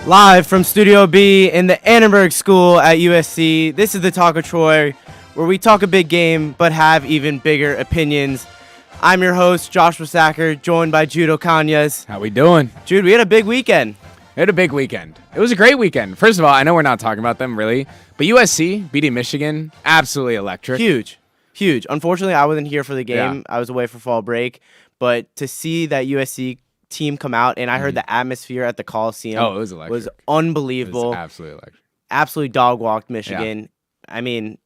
Live from Studio B in the Annenberg School at USC, this is the Talk of Troy, where we talk a big game but have even bigger opinions. I'm your host, Josh Wasacker, joined by Jude Okanyas. How we doing? Jude, we had a big weekend. We had a big weekend. It was a great weekend. First of all, I know we're not talking about them really, but USC beating Michigan, absolutely electric. Huge. Unfortunately, I wasn't here for the game. Yeah. I was away for fall break, but to see that USC team come out, and I heard the atmosphere at the Coliseum Oh, it was electric. was unbelievable. It was absolutely electric. Absolutely dog walked Michigan. Yeah. I mean,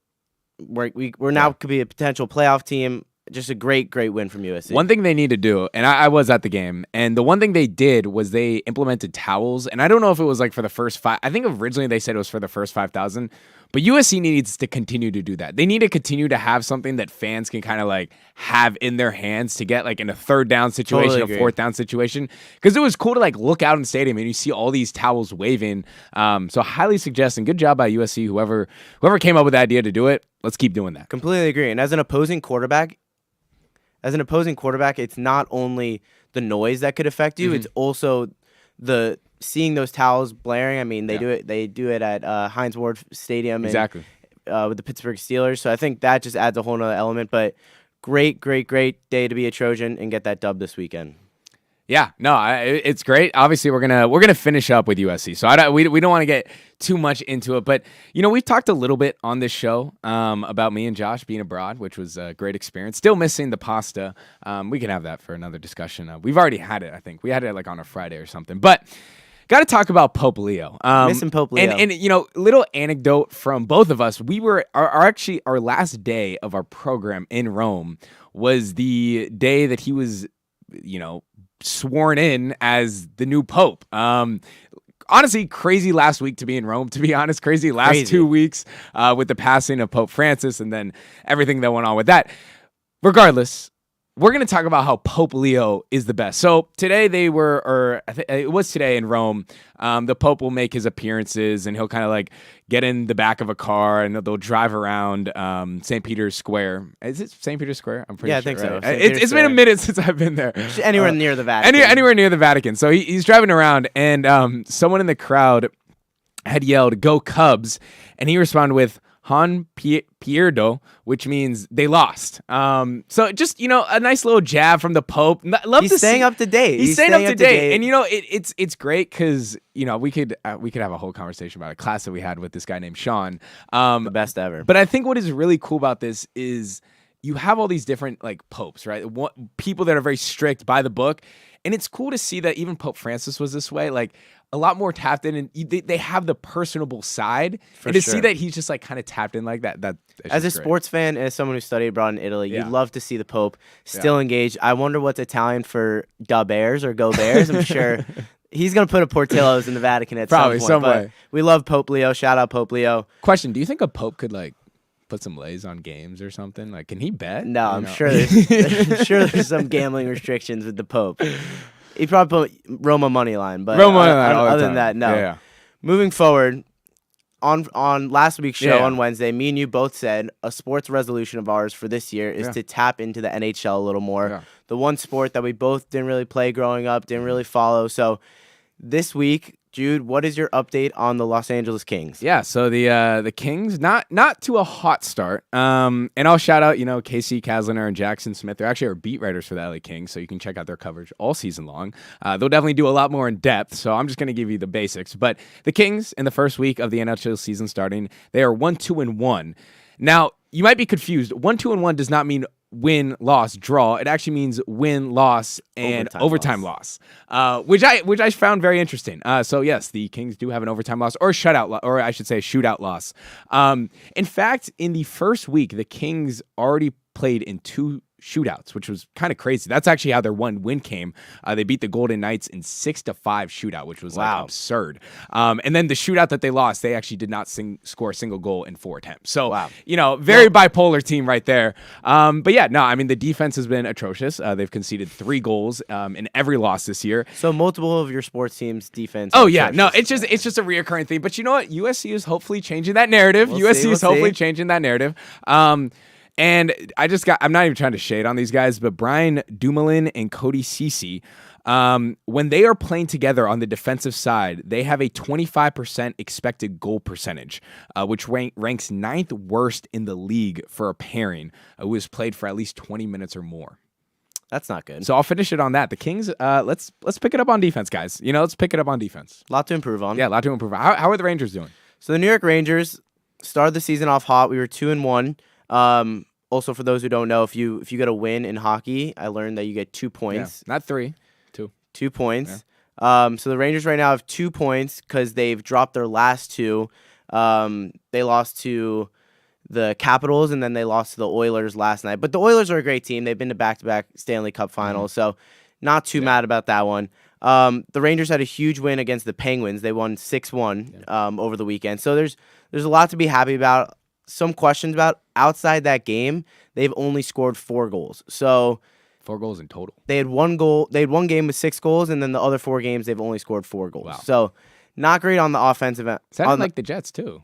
we're now could be a potential playoff team. Just a great win from USC. One thing they need to do, and I was at the game, and the one thing they did was they implemented towels, and I don't know if it was like for the first five. I think originally they said it was for the first 5,000, but USC needs to continue to do that. They need to continue to have something that fans can kind of like have in their hands to get like in a third down situation, a fourth down situation, because it was cool to like look out in the stadium and you see all these towels waving. So highly suggest, and good job by USC, whoever came up with the idea to do it. Let's keep doing that. Completely agree. And as an opposing quarterback, it's not only the noise that could affect you; it's also the seeing those towels blaring. I mean, they do it at Heinz Ward Stadium, exactly, with the Pittsburgh Steelers. So I think that just adds a whole nother element. But great day to be a Trojan and get that dub this weekend. Yeah, no, it's great. Obviously, we're gonna finish up with USC, so we don't want to get too much into it. But you know, we've talked a little bit on this show about me and Josh being abroad, which was a great experience. Still missing the pasta. We can have that for another discussion. We've already had it. I think we had it like on a Friday or something. But got to talk about Pope Leo. Missing Pope Leo. And you know, little anecdote from both of us. We were actually our last day of our program in Rome was the day that he was, you know, sworn in as the new pope. Honestly, crazy last week to be in Rome, to be honest. Crazy last 2 weeks with the passing of Pope Francis and then everything that went on with that. Regardless, we're going to talk about how Pope Leo is the best. So today it was today in Rome. The Pope will make his appearances and he'll kind of like get in the back of a car and they'll drive around St. Peter's Square. Is it St. Peter's Square? I'm pretty sure. Yeah, I think so. Right? It's been a minute since I've been there. Anywhere near the Vatican. Anywhere near the Vatican. So he's driving around and someone in the crowd had yelled, "Go Cubs," and he responded with "Han Pierdo," which means they lost. So just, you know, a nice little jab from the Pope. He's staying up to date. He's staying up to date. And, you know, it's great because, you know, we could have a whole conversation about a class that we had with this guy named Shaun. The best ever. But I think what is really cool about this is you have all these different, like, popes, right? People that are very strict by the book. And it's cool to see that even Pope Francis was this way. Like, a lot more tapped in, and they have the personable side. And to see that he's just like kind of tapped in like that. As a sports fan and as someone who studied abroad in Italy, you'd love to see the Pope still engaged. I wonder what's Italian for "Da Bears" or "Go Bears." I'm sure he's gonna put a Portillo's in the Vatican at some way. We love Pope Leo. Shout out Pope Leo. Question: do you think a Pope could like put some lays on games or something? Like, can he bet? No, I'm sure there's some gambling restrictions with the Pope. He probably put Roma money line, but other than that, no. Yeah. Moving forward, on last week's show on Wednesday, me and you both said a sports resolution of ours for this year is to tap into the NHL a little more. Yeah. The one sport that we both didn't really play growing up, didn't really follow. So this week, Jude, what is your update on the Los Angeles Kings? Yeah, so the Kings, not to a hot start. And I'll shout out, you know, Casey Kasliner and Jackson Smith. They're actually our beat writers for the LA Kings, so you can check out their coverage all season long. They'll definitely do a lot more in depth, so I'm just going to give you the basics. But the Kings, in the first week of the NHL season starting, they are 1-2-1. Now, you might be confused. 1-2-1 does not mean win, loss, draw. It actually means win, loss, and overtime loss, which I found very interesting. So yes, the Kings do have an overtime loss or or I should say shootout loss. In fact, in the first week, the Kings already played in 2 shootouts, which was kind of crazy. That's actually how their one win came. They beat the Golden Knights in 6-5 shootout, which was like absurd. And then the shootout that they lost, they actually did not score a single goal in 4 attempts. So, you know, very bipolar team right there. But yeah, no, I mean, the defense has been atrocious. They've conceded 3 goals in every loss this year. So multiple of your sports teams' defense. Oh yeah, no, it's just a reoccurring thing. But you know what? USC is hopefully changing that narrative. Changing that narrative. And I'm not even trying to shade on these guys, but Brian Dumoulin and Cody Ceci When they are playing together on the defensive side, they have a 25% expected goal percentage, which ranks 9th worst in the league for a pairing who has played for at least 20 minutes or more. That's not good. So I'll finish it on that. The Kings, let's pick it up on defense, guys. Let's pick it up on defense. A lot to improve on. Yeah, a lot to improve on. How are the Rangers doing? So the New York Rangers started the season off hot. We were 2-1. Also, for those who don't know, if you get a win in hockey, I learned that you get 2 points. Yeah, not 3, 2. 2 points. Yeah. So the Rangers right now have 2 points because they've dropped their last 2. They lost to the Capitals, and then they lost to the Oilers last night. But the Oilers are a great team. They've been to back-to-back Stanley Cup finals, so not too mad about that one. The Rangers had a huge win against the Penguins. They won 6-1 over the weekend. So there's a lot to be happy about. Some questions about outside that game, they've only scored 4 goals. So 4 goals in total. They had 1 goal. They had 1 game with 6 goals, and then the other 4 games they've only scored 4 goals. Wow. So not great on the offensive end. Sounded like the Jets too.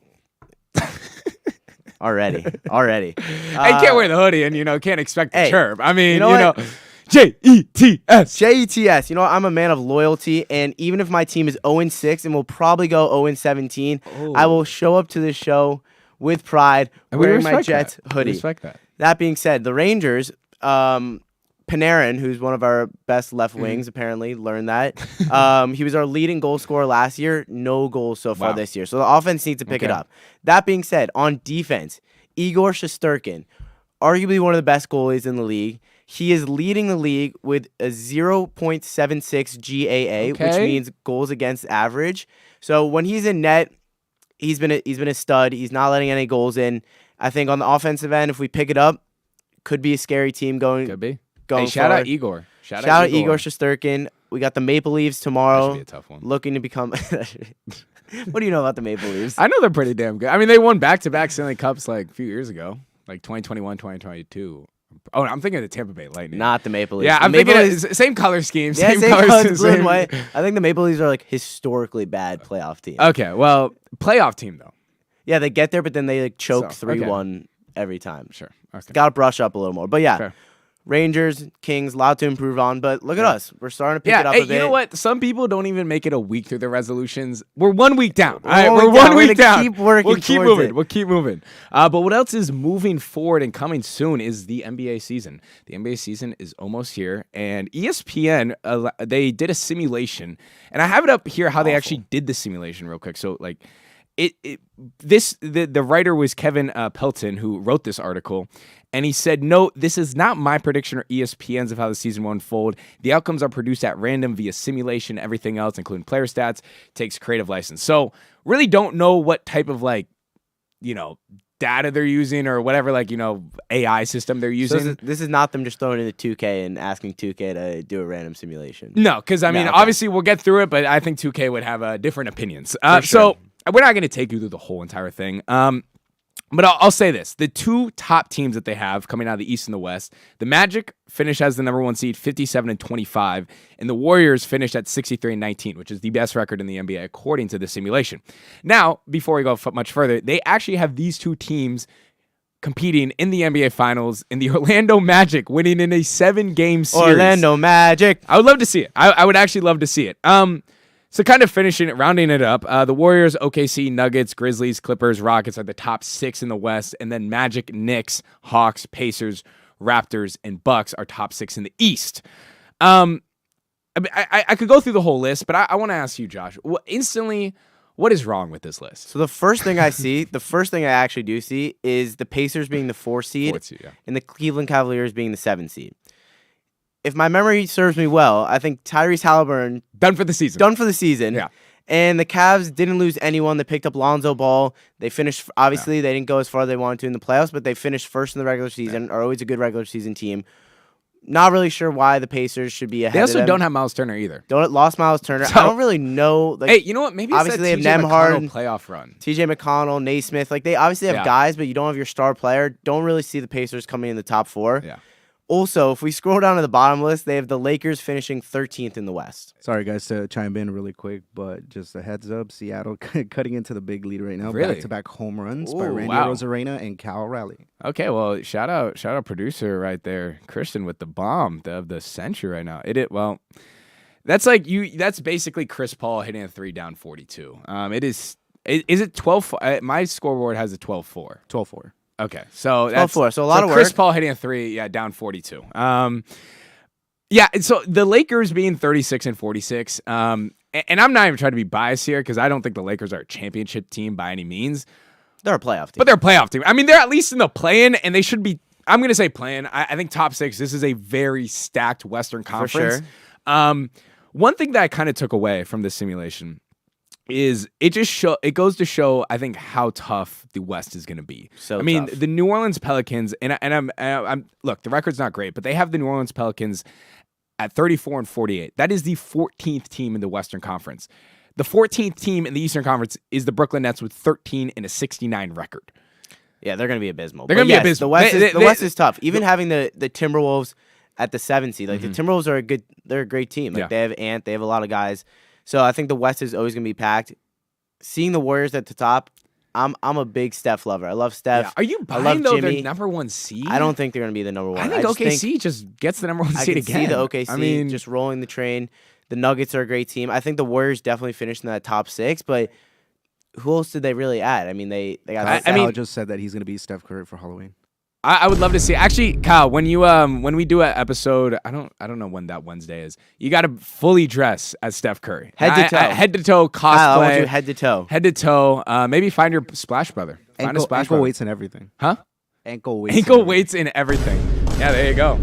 Already. I can't wear the hoodie and, can't expect the chirp. I mean, Jets. Jets. I'm a man of loyalty, and even if my team is 0-6 and will probably go 0-17, I will show up to this show with pride wearing my Jets hoodie. Respect that. That being said, the Rangers, Panarin, who's one of our best left wings, apparently learned that. He was our leading goal scorer last year. No goals so far this year. So the offense needs to pick it up. That being said, on defense, Igor Shesterkin, arguably one of the best goalies in the league. He is leading the league with a 0.76 GAA, which means goals against average. So when he's in net, he's been a stud. He's not letting any goals in. I think on the offensive end, if we pick it up, could be a scary team going. Could be. Going shout forward. out Igor. Shout out Igor Shesterkin. We got the Maple Leafs tomorrow. That should be a tough one. Looking to become. What do you know about the Maple Leafs? I know they're pretty damn good. I mean, they won back-to-back Stanley Cups like a few years ago, like 2021, 2022. Oh, I'm thinking of the Tampa Bay Lightning. Not the Maple Leafs. Yeah, I'm thinking same color scheme. Yeah, same colors, blue and white. I think the Maple Leafs are like historically bad playoff team. Okay, well, playoff team though. Yeah, they get there, but then they choke 3-1 every time. Sure. Okay. Got to brush up a little more. But yeah. Fair. Rangers, Kings, a lot to improve on, but look at us. We're starting to pick it up a bit. You know what? Some people don't even make it a week through their resolutions. We're 1 week down. We're 1 week down. Keep working. We'll keep moving. But what else is moving forward and coming soon is the NBA season. The NBA season is almost here, and ESPN they did a simulation, and I have it up here how they actually did the simulation real quick. So like. The writer was Kevin Pelton, who wrote this article, and he said, "No, this is not my prediction or ESPN's of how the season will unfold. The outcomes are produced at random via simulation. Everything else, including player stats, takes creative license." So really don't know what type of data they're using or whatever AI system they're using. So this is not them just throwing in the 2K and asking 2K to do a random simulation. No, because obviously we'll get through it, but I think 2K would have different opinions. Sure. So. We're not going to take you through the whole entire thing. But I'll say this. The 2 top teams that they have coming out of the East and the West, the Magic finished as the number 1 seed, 57-25, and the Warriors finished at 63-19, which is the best record in the NBA according to the simulation. Now, before we go much further, they actually have these 2 teams competing in the NBA Finals, in the Orlando Magic winning in a 7-game series. Orlando Magic. I would love to see it. I would actually love to see it. So kind of rounding it up, the Warriors, OKC, Nuggets, Grizzlies, Clippers, Rockets are the top 6 in the West, and then Magic, Knicks, Hawks, Pacers, Raptors, and Bucks are top 6 in the East. I could go through the whole list, but I want to ask you, Josh, what is wrong with this list? So the first thing I actually do see is the Pacers being the 4 seed, and the Cleveland Cavaliers being the 7 seed. If my memory serves me well, I think Tyrese Halliburton done for the season. Yeah. And the Cavs didn't lose anyone. They picked up Lonzo Ball. They finished, obviously, they didn't go as far as they wanted to in the playoffs, but they finished first in the regular season, are always a good regular season team. Not really sure why the Pacers should be ahead of them. They also don't have Miles Turner either. Lost Miles Turner. I don't really know. Hey, you know what? Maybe obviously it's they have TJ McConnell playoff run. TJ McConnell, Naismith. They obviously have guys, but you don't have your star player. Don't really see the Pacers coming in the top 4. Yeah. Also, if we scroll down to the bottom list, they have the Lakers finishing 13th in the West. Sorry, guys, to chime in really quick, but just a heads up, Seattle cutting into the big lead right now. Really? Back-to-back home runs by Randy Rosarena and Cal Raleigh. Okay, well, shout out producer right there, Christian with the bomb of the century right now. That's like that's basically Chris Paul hitting a 3 down 42. It is. Is it 12? My scoreboard has a 12-4. 12-4. Okay, so 12-4. So a lot of work. Chris Paul hitting a 3, down 42. Yeah, and so the Lakers being 36 and 46. And I'm not even trying to be biased here because I don't think the Lakers are a championship team by any means. They're a playoff team. But they're a playoff team. I mean, they're at least in the play-in, and they should be. I'm going to say play-in. I think top 6. This is a very stacked Western Conference. For sure. One thing that I kind of took away from this simulation is it goes to show, I think, how tough the West is going to be. So I mean, tough. the New Orleans Pelicans, and I'm look, the record's not great, but they have the New Orleans Pelicans at 34 and 48. That is the 14th team in the Western Conference. The 14th team in the Eastern Conference is the Brooklyn Nets with 13 and a 69 record. Yeah, they're going to be abysmal. They're going to be abysmal. The West is tough. Even having the Timberwolves at the 7th seed, like the Timberwolves are they're a great team. Like they have Ant, they have a lot of guys. So I think the West is always going to be packed. Seeing the Warriors at the top, I'm a big Steph lover. I love Steph. Yeah. Are you I love buying though Jimmy. their number 1 seed? I don't think they're going to be the number 1. I think OKC just gets the number 1 seed again. I can see the OKC just rolling the train. The Nuggets are a great team. I think the Warriors definitely finished in that top 6, but who else did they really add? I mean, they got. Kyle just said that he's going to be Steph Curry for Halloween. I would love to see. Actually, Kyle, when we do an episode, I don't know when that Wednesday is. You got to fully dress as Steph Curry, head to toe cosplay. Kyle, I want you head to toe. Maybe find your Splash Brother. Find a Splash ankle Brother. weights and everything. Huh? Ankle weights. Ankle weights and everything. Yeah, there you go.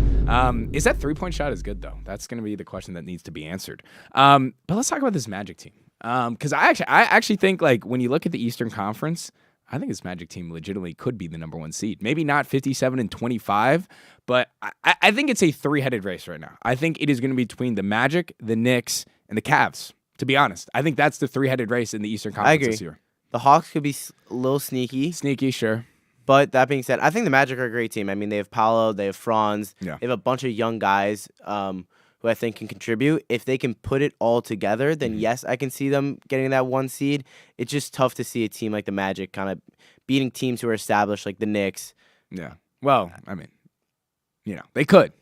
Is that 3-point shot is good though? That's going to be the question that needs to be answered. But let's talk about this Magic team. Because I actually think like when you look at the Eastern Conference, I think this Magic team legitimately could be the number 1 seed. Maybe not 57 and 25, but I think it's a 3-headed race right now. I think it is going to be between the Magic, the Knicks, and the Cavs. To be honest, I think that's the 3-headed race in the Eastern Conference this year. The Hawks could be a little sneaky. Sneaky, sure. But that being said, I think the Magic are a great team. I mean, they have Paolo, they have Franz, yeah. They have a bunch of young guys who I think can contribute. If they can put it all together, then yes, I can see them getting that 1 seed. It's just tough to see a team like the Magic kind of beating teams who are established like the Knicks. Yeah. Well, I mean, they could.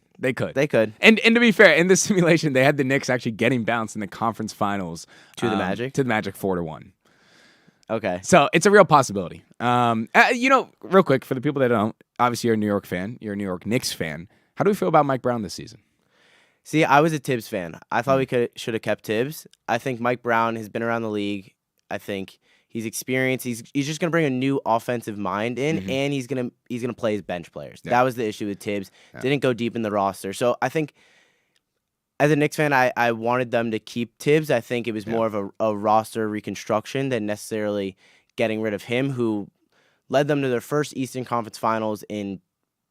And to be fair, in this simulation, they had the Knicks actually getting bounced in the conference finals to the Magic 4-1. Okay. So it's a real possibility. Real quick, for the people that don't, obviously you're a New York fan. You're a New York Knicks fan. How do we feel about Mike Brown this season? See, I was a Tibbs fan. I thought we should have kept Tibbs. I think Mike Brown has been around the league. I think he's experienced. He's just going to bring a new offensive mind in, and he's going to play his bench players. Yeah. That was the issue with Tibbs. Yeah. Didn't go deep in the roster. So I think as a Knicks fan, I wanted them to keep Tibbs. I think it was more of a roster reconstruction than necessarily getting rid of him, who led them to their first Eastern Conference Finals in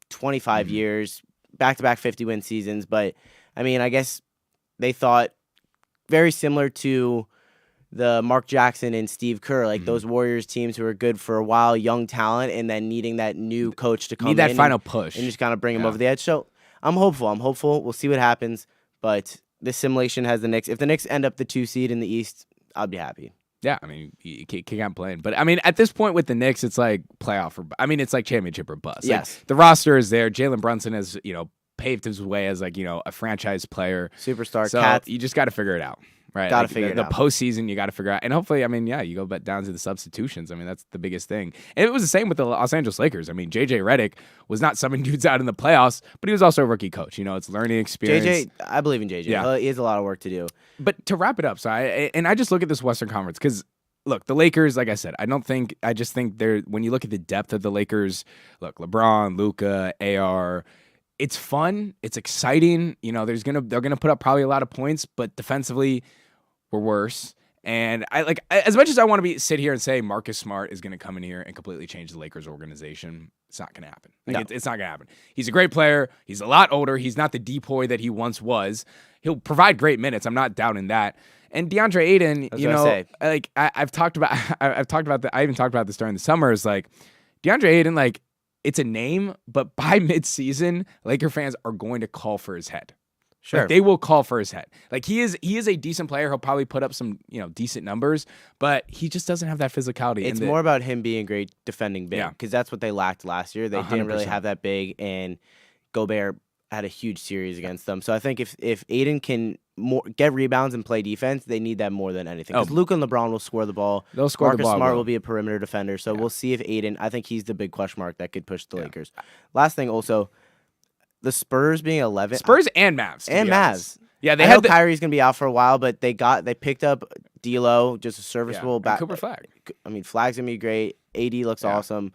25 years, back-to-back 50-win seasons. But, I mean, I guess they thought very similar to the Mark Jackson and Steve Kerr, like those Warriors teams who were good for a while, young talent, and then needing that new coach to come in. Need that final push. And just kind of bring them over the edge. So I'm hopeful. We'll see what happens. But this simulation has the Knicks. If the Knicks end up the 2 seed in the East, I'll be happy. Yeah, I mean, you can't play. But, I mean, at this point with the Knicks, it's like it's like championship or bust. Yes. Like, the roster is there. Jalen Brunson has, paved his way as, a franchise player. Superstar. So Cats. you just got to figure it out. Right, got to figure it out. The postseason, you got to figure out, and hopefully, I mean, you go down to the substitutions. I mean, that's the biggest thing. And it was the same with the Los Angeles Lakers. I mean, JJ Redick was not summing dudes out in the playoffs, but he was also a rookie coach. It's learning experience. I believe in JJ. Yeah. He has a lot of work to do. But to wrap it up, I just look at this Western Conference because. Look, the Lakers, like I said, I just think they're, when you look at the depth of the Lakers, look, LeBron, Luka, AR, it's fun, it's exciting. They're gonna put up probably a lot of points, but defensively, we're worse. And as much as I want to sit here and say Marcus Smart is going to come in here and completely change the Lakers organization, it's not going to happen. It's not going to happen. He's a great player. He's a lot older. He's not the depoy that he once was. He'll provide great minutes. I'm not doubting that. And DeAndre Ayton, I've talked about I even talked about this during the summer, is like DeAndre Ayton, it's a name, but by midseason, Laker fans are going to call for his head. Sure. They will call for his head. He is a decent player. He'll probably put up some, decent numbers, but he just doesn't have that physicality. It's more about him being a great defending big, because that's what they lacked last year. They 100%. didn't really have that big, and Gobert had a huge series against them. So I think if Aiden can get rebounds and play defense, they need that more than anything. Because Luka and LeBron will score the ball. They'll score Marcus the ball. Smart will be a perimeter defender. So we'll see if Aiden. I think he's the big question mark that could push the Lakers. Last thing, also, the Spurs being 11. Spurs and Mavs. Mavs. Yeah, I know Kyrie's gonna be out for a while, but they picked up D'Lo, just a serviceable back. Cooper Flag. I mean, Flag's gonna be great. AD looks awesome.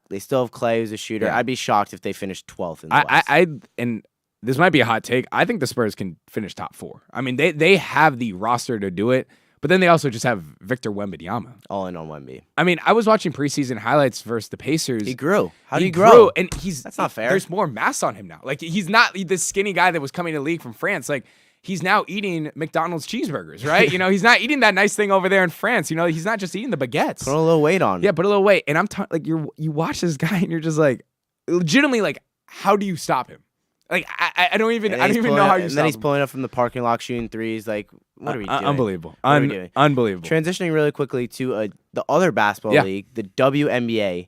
They still have Clay who's a shooter. Yeah. I'd be shocked if they finished 12th in the West. And this might be a hot take. I think the Spurs can finish top 4. I mean, they have the roster to do it, but then they also just have Victor Wembanyama. All in on Wemby. I mean, I was watching preseason highlights versus the Pacers. He grew. How did he grow? And that's not fair. There's more mass on him now. Like, he's not the skinny guy that was coming to the league from France. Like, he's now eating McDonald's cheeseburgers, right? He's not eating that nice thing over there in France. He's not just eating the baguettes. Put a little weight on. Yeah, put a little weight. And I'm like, you watch this guy and you're just like, legitimately, like, how do you stop him? Like, I don't even know how you stop him. And then he's pulling up from the parking lot shooting threes. Like, what are we doing? Unbelievable. What are we doing? Unbelievable. Transitioning really quickly to the other basketball league, the WNBA,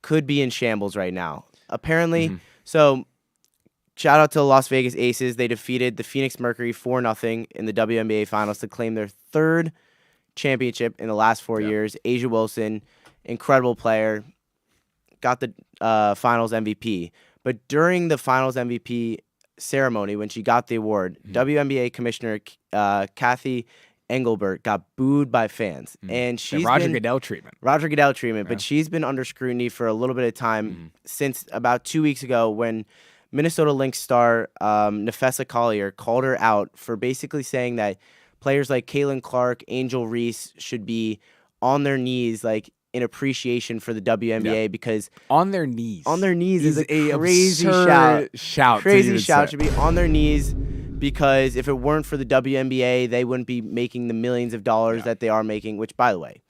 could be in shambles right now. Apparently, so shout out to the Las Vegas Aces. They defeated the Phoenix Mercury 4-0 in the WNBA Finals to claim their 3rd championship in the last 4 years. Asia Wilson, incredible player, got the Finals MVP. But during the Finals MVP ceremony, when she got the award, WNBA Commissioner Kathy Engelbert got booed by fans. And she's Roger Goodell treatment. But she's been under scrutiny for a little bit of time since about 2 weeks ago when Minnesota Lynx star Nefessa Collier called her out for basically saying that players like Caitlin Clark, Angel Reese should be on their knees, like, in appreciation for the WNBA because on their knees is a crazy shout. Crazy shout should be on their knees because if it weren't for the WNBA, they wouldn't be making the millions of dollars that they are making. Which, by the way,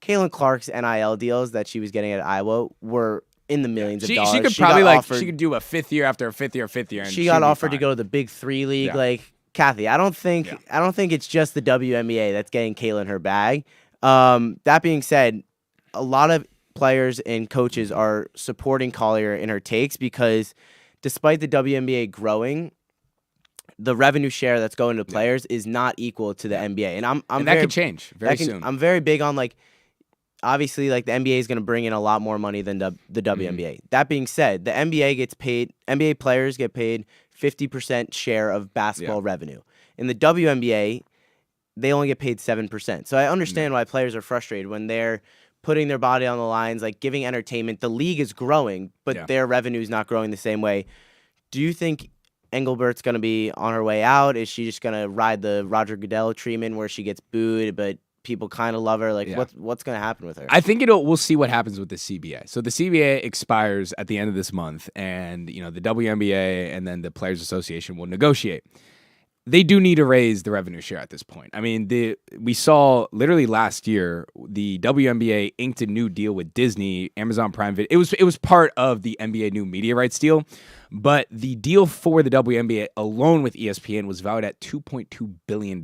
Caitlin Clark's NIL deals that she was getting at Iowa were in the millions of dollars. She could probably she could do a 5th year after a 5th year. And she got offered to go to the Big 3 league. Like, Kathy, I don't think it's just the WNBA that's getting Caitlin her bag. That being said, a lot of players and coaches are supporting Collier in her takes because despite the WNBA growing, the revenue share that's going to players is not equal to the NBA. And that could change very soon. I'm very big on, like, obviously, like, the NBA is going to bring in a lot more money than the WNBA. That being said, the NBA players get paid 50% share of basketball revenue. In the WNBA, they only get paid 7%. So I understand why players are frustrated when they're putting their body on the lines, like giving entertainment. The league is growing, but their revenue is not growing the same way. Do you think Engelbert's going to be on her way out? Is she just going to ride the Roger Goodell treatment where she gets booed, but people kind of love her? Like, what's going to happen with her? I think we'll see what happens with the CBA. So the CBA expires at the end of this month, and the WNBA and then the Players Association will negotiate. They do need to raise the revenue share at this point. I mean, we saw literally last year the WNBA inked a new deal with Disney, Amazon Prime Video. It was part of the NBA new media rights deal, but the deal for the WNBA alone with ESPN was valued at $2.2 billion.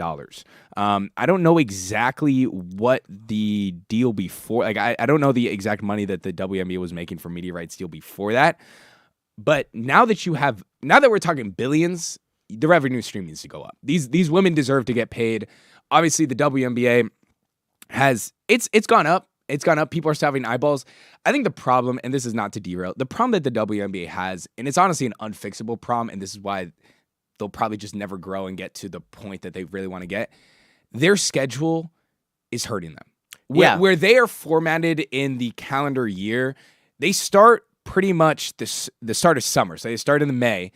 I don't know exactly what the deal before. Like, I don't know the exact money that the WNBA was making for media rights deal before that. But now that we're talking billions, the revenue stream needs to go up. These women deserve to get paid. Obviously, the WNBA it's gone up. It's gone up. People are having eyeballs. I think the problem, and this is not to derail, the problem that the WNBA has, and it's honestly an unfixable problem, and this is why they'll probably just never grow and get to the point that they really want to get. Their schedule is hurting them. Where they are formatted in the calendar year, they start pretty much the start of summer. So they start in May.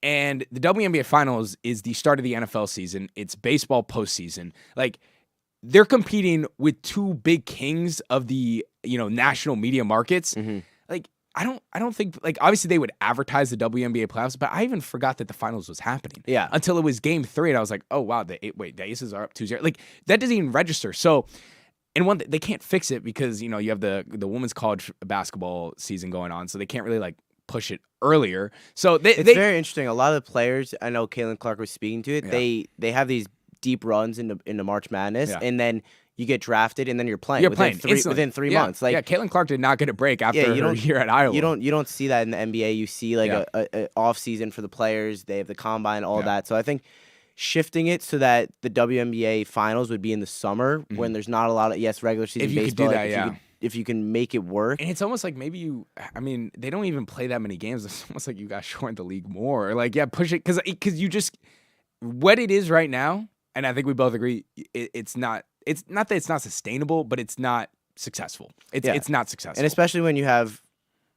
And the WNBA Finals is the start of the NFL season. It's baseball postseason. Like, they're competing with two big kings of the national media markets. Mm-hmm. Like, I don't think, like, obviously they would advertise the WNBA playoffs, but I even forgot that the finals was happening. Yeah. Until it was game 3, and I was like, oh wow, the Aces are up 2-0. Like, that doesn't even register. So, and they can't fix it because you have the women's college basketball season going on, so they can't really like push it earlier. So it's very interesting. A lot of the players, I know Caitlin Clark was speaking to it, they have these deep runs into March Madness, and then you get drafted and then you're playing. You're within playing within 3 yeah. months. Like, Caitlin Clark did not get a break after her year at Iowa. You don't see that in the NBA. You see like a off season for the players. They have the combine, all that. So I think shifting it so that the WNBA finals would be in the summer when there's not a lot of regular season if you baseball. Could do that, if you can make it work. And it's almost like maybe they don't even play that many games. It's almost like you got to shorten the league more. Or like, push it. Because you just, what it is right now, and I think we both agree, it's not that it's not sustainable, but it's not successful. It's not successful. And especially when you have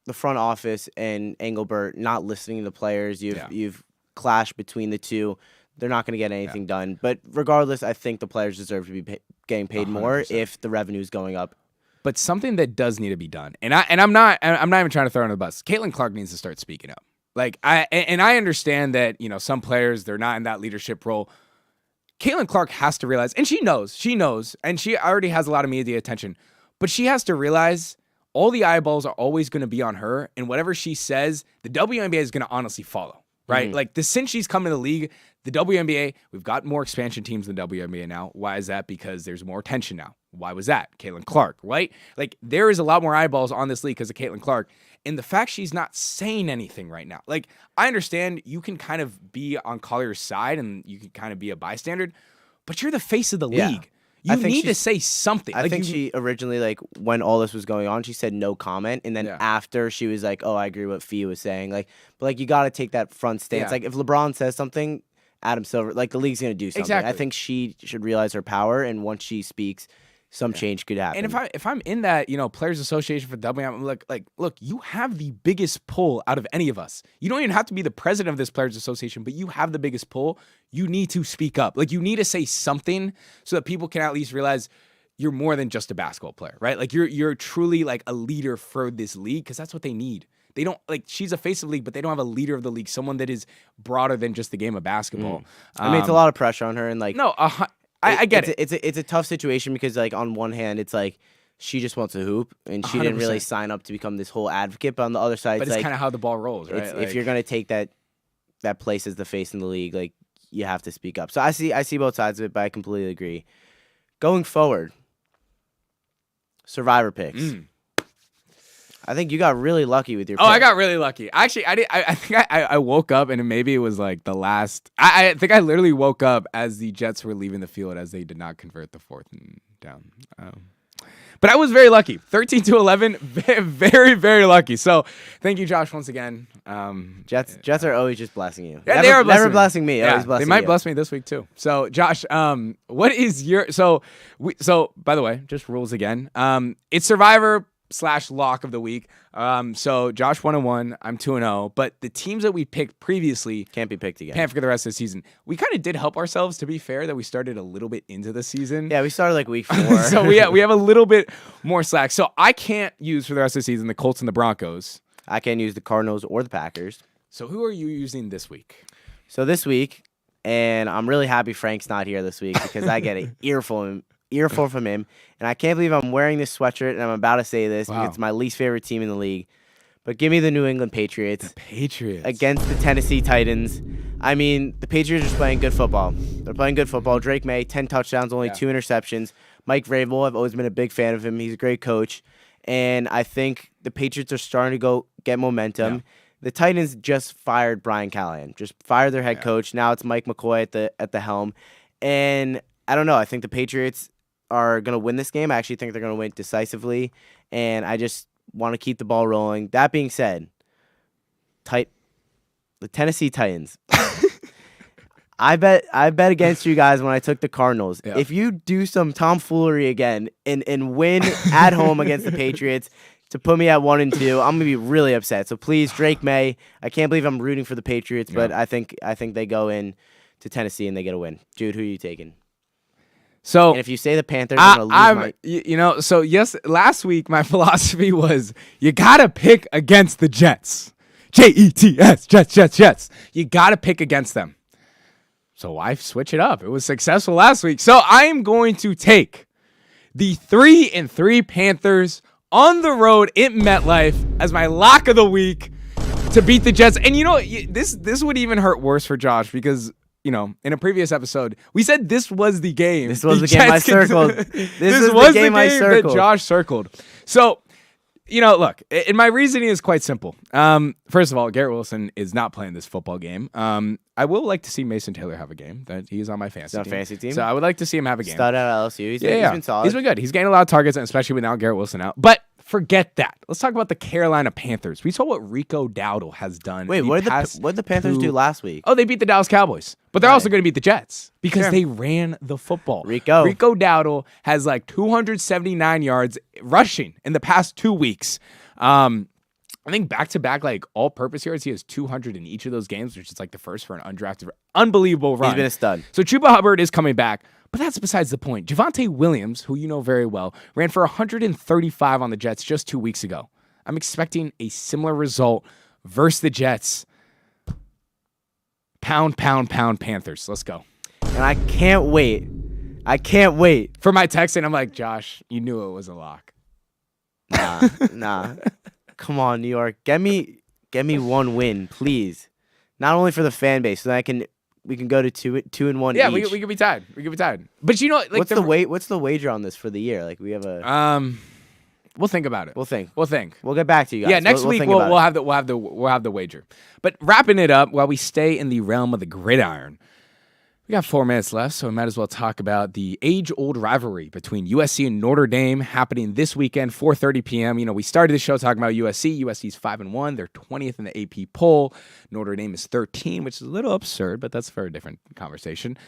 the front office and Engelbert not listening to the players, you've clashed between the two. They're not going to get anything done. But regardless, I think the players deserve to be getting paid 100%. More if the revenue is going up. But something that does need to be done, and I'm not even trying to throw her under the bus. Caitlin Clark needs to start speaking up. Like I understand that some players, they're not in that leadership role. Caitlin Clark has to realize, and she knows, and she already has a lot of media attention, but she has to realize all the eyeballs are always going to be on her, and whatever she says, the WNBA is going to honestly follow. Right? Like since she's come in the league, the WNBA, we've got more expansion teams than the WNBA now. Why is that? Because there's more attention now. Why was that? Caitlin Clark, right? Like there is a lot more eyeballs on this league because of Caitlin Clark. And the fact she's not saying anything right now. Like I understand you can kind of be on Collier's side and you can kind of be a bystander, but you're the face of the league. You need to say something. I think she originally, when all this was going on, she said no comment. And then after she was like, oh, I agree with what Fia was saying. But you got to take that front stance. Like if LeBron says something, Adam Silver, the league's going to do something. Exactly. I think she should realize her power. And once she speaks, some change could happen. And if I'm in that, Players Association for WNBA, I'm like, look, you have the biggest pull out of any of us. You don't even have to be the president of this Players Association, but you have the biggest pull. You need to speak up. Like you need to say something so that people can at least realize you're more than just a basketball player, right? Like you're truly like a leader for this league because that's what they need. They don't she's a face of the league, but they don't have a leader of the league, someone that is broader than just the game of basketball. It's a lot of pressure on her and I get it. It's a tough situation because on one hand it's like she just wants to hoop and she 100%. Didn't really sign up to become this whole advocate. But on the other side, it's kind of how the ball rolls, right? If you're gonna take that place as the face in the league, you have to speak up. So I see both sides of it, but I completely agree. Going forward, Survivor picks. I think you got really lucky with your pick. I got really lucky. Actually, I think I woke up and maybe it was the last. I think I literally woke up as the Jets were leaving the field as they did not convert the 4th and down. But I was very lucky. 13-11, very, very lucky. So thank you, Josh, once again. Jets are always just blessing you. Yeah, they are never blessing me. Yeah, always blessing they might you. bless me this week too. So Josh, what is your so by the way, just rules again. It's Survivor / lock of the week. So Josh 1-1, I'm 2-0. But the teams that we picked previously can't be picked again. Can't for the rest of the season. We kind of did help ourselves, to be fair, that we started a little bit into the season. Yeah, we started week 4. So we have a little bit more slack. So I can't use for the rest of the season the Colts and the Broncos. I can't use the Cardinals or the Packers. So who are you using this week? So this week, and I'm really happy Frank's not here this week because I get an earful from him, and I can't believe I'm wearing this sweatshirt and I'm about to say this because it's my least favorite team in the league. But give me the New England Patriots. The Patriots. Against the Tennessee Titans. I mean, the Patriots are playing good football. They're playing good football. Drake May, 10 touchdowns, only 2 interceptions. Mike Vrabel, I've always been a big fan of him. He's a great coach. And I think the Patriots are starting to get momentum. Yeah. The Titans just fired Brian Callahan. Just fired their head coach. Now it's Mike McCoy at the helm. And I don't know. I think the Patriots are going to win this game. I actually think they're going to win decisively. And I just want to keep the ball rolling. That being said, the Tennessee Titans. I bet against you guys when I took the Cardinals. Yeah. If you do some tomfoolery again and win at home against the Patriots to put me at 1-2, I'm gonna be really upset. So please, Drake May. I can't believe I'm rooting for the Patriots, but I think they go in to Tennessee and they get a win. Jude, who are you taking? So, and if you say the Panthers, I'm gonna lose So yes, last week my philosophy was you gotta pick against the Jets. Jets, Jets. You gotta pick against them. So I switch it up. It was successful last week. So I am going to take the 3-3 Panthers on the road in MetLife as my lock of the week to beat the Jets. And this would even hurt worse for Josh because in a previous episode, we said this was the game. This was the game I circled. This was the game I circled. that Josh circled. So, look, and my reasoning is quite simple. First of all, Garrett Wilson is not playing this football game. I will like to see Mason Taylor have a game. That he's on my fantasy team. So I would like to see him have a game. Stud at LSU. He's been solid. He's been good. He's getting a lot of targets, and especially without Garrett Wilson out. But forget that. Let's talk about the Carolina Panthers. We saw what Rico Dowdle has done. Wait, what did the Panthers do last week? Oh, they beat the Dallas Cowboys. But they're also going to beat the Jets because they ran the football. Rico Dowdle has like 279 yards rushing in the past 2 weeks. I think back-to-back, like, all-purpose yards, he has 200 in each of those games, which is like the first for an undrafted, unbelievable run. He's been a stud. So Chuba Hubbard is coming back, but that's besides the point. Javonte Williams, who you know very well, ran for 135 on the Jets just 2 weeks ago. I'm expecting a similar result versus the Jets. Pound, Panthers. Let's go. And I can't wait. For my text, and I'm like, Josh, you knew it was a lock. Nah. Come on, New York. Get me one win, please. Not only for the fan base, so that we can go to 2-1 Yeah, each. we could be tied. But like, what's the wager on this for the year? Like, we have a we'll think about it. We'll think. We'll get back to you guys. Yeah, next week we'll have the wager. But wrapping it up, while we stay in the realm of the gridiron, we got 4 minutes left, so we might as well talk about the age-old rivalry between USC and Notre Dame happening this weekend, 4:30 p.m. We started the show talking about USC. USC's 5-1. They're 20th in the AP poll. Notre Dame is 13, which is a little absurd, but that's for a different conversation.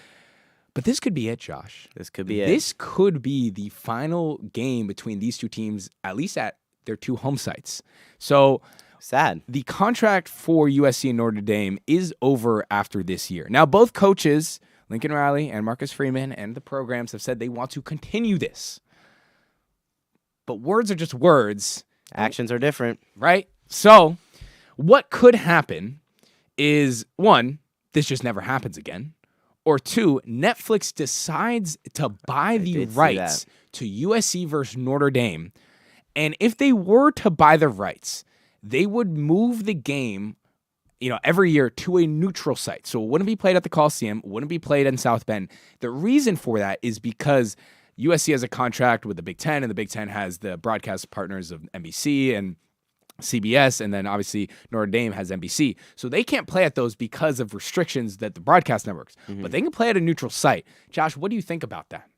But this could be it, Josh. This could be it. This could be the final game between these two teams, at least at their 2 home sites. So sad. The contract for USC and Notre Dame is over after this year. Now, both coaches, Lincoln Riley and Marcus Freeman, and the programs have said they want to continue this. But words are just words. Actions are different. Right? So, what could happen is, 1, this just never happens again. Or 2, Netflix decides to buy the rights to USC versus Notre Dame. And if they were to buy the rights, they would move the game every year to a neutral site. So it wouldn't be played at the Coliseum, wouldn't be played in South Bend. The reason for that is because USC has a contract with the Big Ten, and the Big Ten has the broadcast partners of NBC and CBS, and then obviously Notre Dame has NBC. So they can't play at those because of restrictions that the broadcast networks. Mm-hmm. But they can play at a neutral site. Josh, what do you think about that?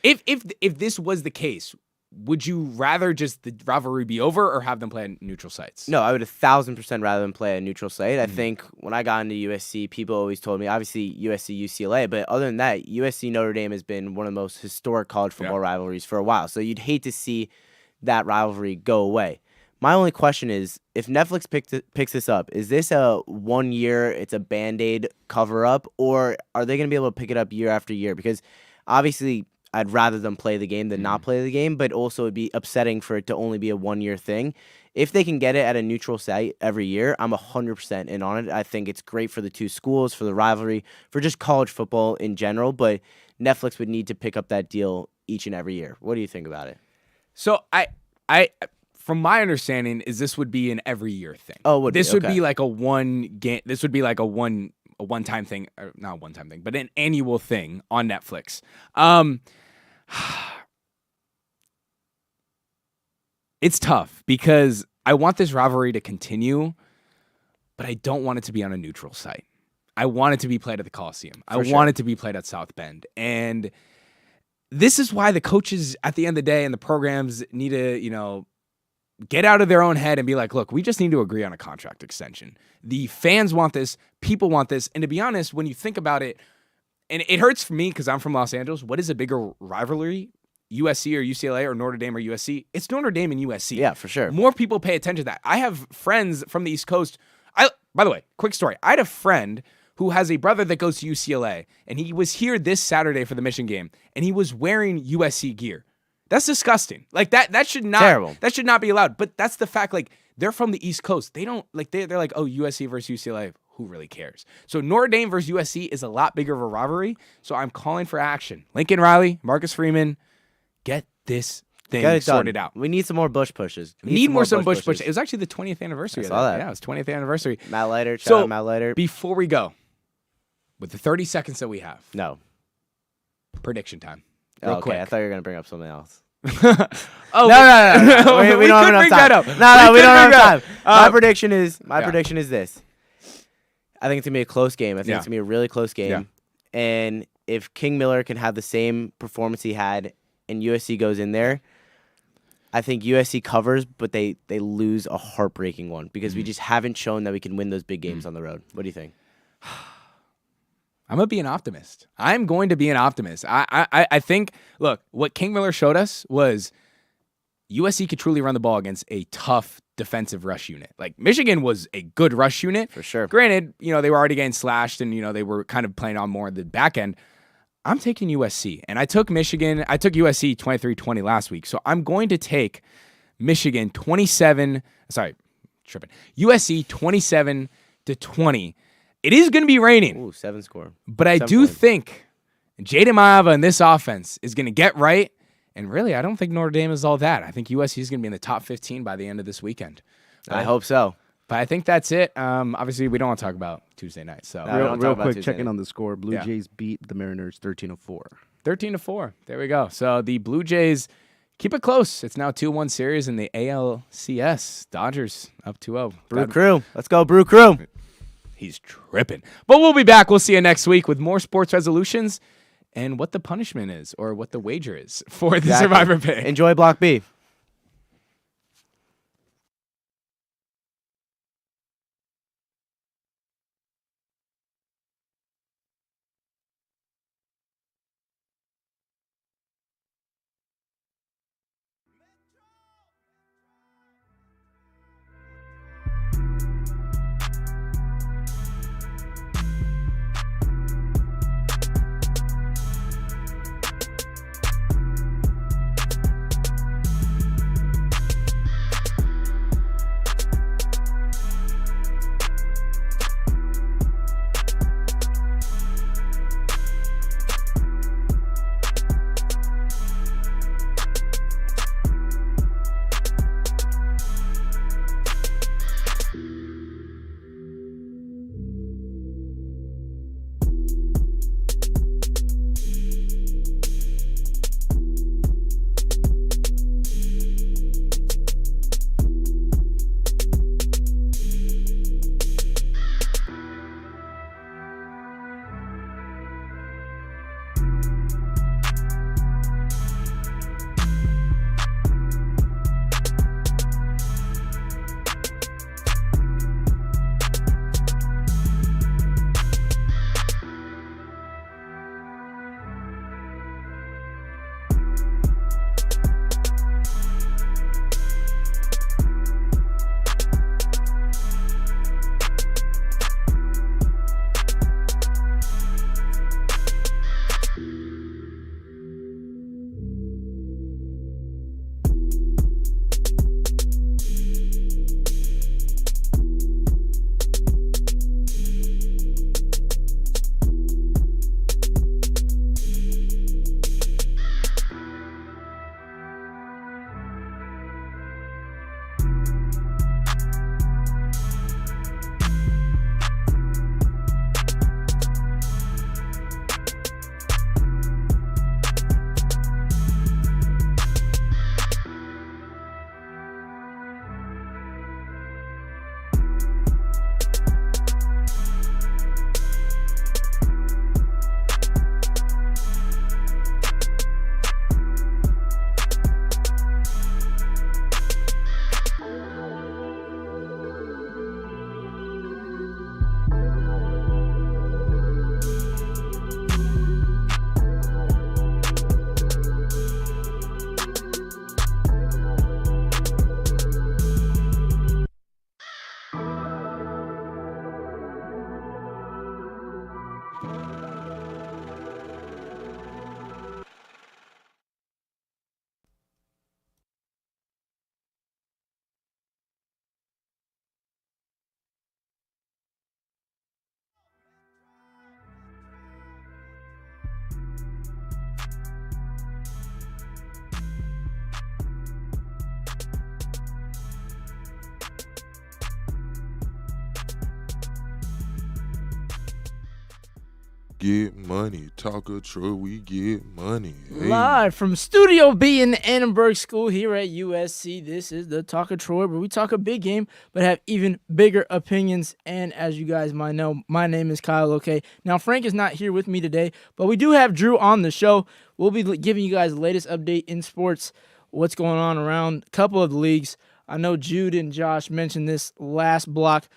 If this was the case, would you rather just the rivalry be over or have them play at neutral sites? No, I would 1,000% rather than play at a neutral site. I think when I got into USC, people always told me, obviously USC, UCLA, but other than that, USC Notre Dame has been one of the most historic college football rivalries for a while. So you'd hate to see that rivalry go away. My only question is, if Netflix picks this up, is this a 1 year, it's a Band-Aid cover-up, or are they going to be able to pick it up year after year? Because obviously I'd rather them play the game than not play the game, but also it'd be upsetting for it to only be a 1 year thing. If they can get it at a neutral site every year, I'm 100% in on it. I think it's great for the 2 schools, for the rivalry, for just college football in general, but Netflix would need to pick up that deal each and every year. What do you think about it? So I from my understanding, is this would be an every year thing. Oh, this would be like a one game. This would be like a one-time thing, or not a one-time thing, but an annual thing on Netflix. It's tough because I want this rivalry to continue, but I don't want it to be on a neutral site. I want it to be played at the Coliseum. I want it to be played at South Bend. And this is why the coaches at the end of the day and the programs need to, get out of their own head and be like, look, we just need to agree on a contract extension. The fans want this. People want this. And to be honest, when you think about it, and it hurts for me because I'm from Los Angeles, what is a bigger rivalry? USC or UCLA or Notre Dame or USC? It's Notre Dame and USC. Yeah, for sure. More people pay attention to that. I have friends from the East Coast. By the way, quick story. I had a friend who has a brother that goes to UCLA, and he was here this Saturday for the Mission game, and he was wearing USC gear. That's disgusting. Like that should not. Terrible. That should not be allowed. But that's the fact. Like they're from the East Coast. They don't like. They're like, oh, USC versus UCLA. Who really cares? So Notre Dame versus USC is a lot bigger of a rivalry. So I'm calling for action. Lincoln Riley, Marcus Freeman, get this thing sorted out. We need some more Bush pushes. We need more Bush pushes. It was actually the 20th anniversary. I saw that. Yeah, it was 20th anniversary. Matt Leiter. Shout out Matt Leiter. Before we go, with the 30 seconds that we have. No. Prediction time. Real quick. I thought you were going to bring up something else. Oh, no. We don't have enough time. No, we don't have time. My prediction is this. I think it's going to be a close game. I think it's going to be a really close game. Yeah. And if King Miller can have the same performance he had and USC goes in there, I think USC covers, but they lose a heartbreaking one because we just haven't shown that we can win those big games on the road. What do you think? I'm going to be an optimist. I'm going to be an optimist. I think, look, what King Miller showed us was USC could truly run the ball against a tough defensive rush unit. Like, Michigan was a good rush unit. For sure. Granted, they were already getting slashed and, they were kind of playing on more of the back end. I'm taking USC, and I took USC 23-20 last week, so I'm going to take Michigan USC 27-20. It is going to be raining. Ooh, 7 score. But I do think Jaden Maava in this offense is going to get right, and really, I don't think Notre Dame is all that. I think USC is going to be in the top 15 by the end of this weekend. I hope so. But I think that's it. Obviously, we don't want to talk about Tuesday night. So real quick, checking on the score. Blue Jays beat the Mariners 13-4. 13-4. There we go. So the Blue Jays keep it close. It's now 2-1 series in the ALCS. Dodgers up 2-0. Brew Crew. Let's go, Brew Crew. He's tripping. But we'll be back. We'll see you next week with more sports resolutions and what the punishment is or what the wager is for the Survivor Pick. Enjoy Block B. get money. Talk of Troy, we get money. Hey. Live from Studio B in the Annenberg School here at USC. This is the Talk of Troy, where we talk a big game, but have even bigger opinions. And as you guys might know, my name is Kyle Okay. Now, Frank is not here with me today, but we do have Drew on the show. We'll be giving you guys the latest update in sports, what's going on around a couple of the leagues. I know Jude and Josh mentioned this last block.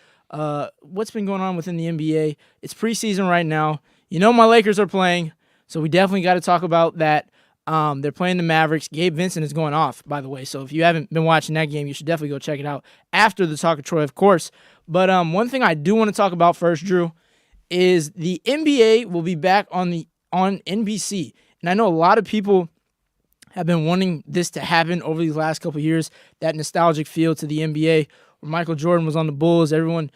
What's been going on within the NBA? It's preseason right now. You know my Lakers are playing, so we definitely got to talk about that. They're playing the Mavericks. Gabe Vincent is going off, by the way. So if you haven't been watching that game, you should definitely go check it out after the Talk of Troy, of course. But one thing I do want to talk about first, Drew, is the NBA will be back on NBC. And I know a lot of people have been wanting this to happen over these last couple of years, that nostalgic feel to the NBA where Michael Jordan was on the Bulls. Everyone,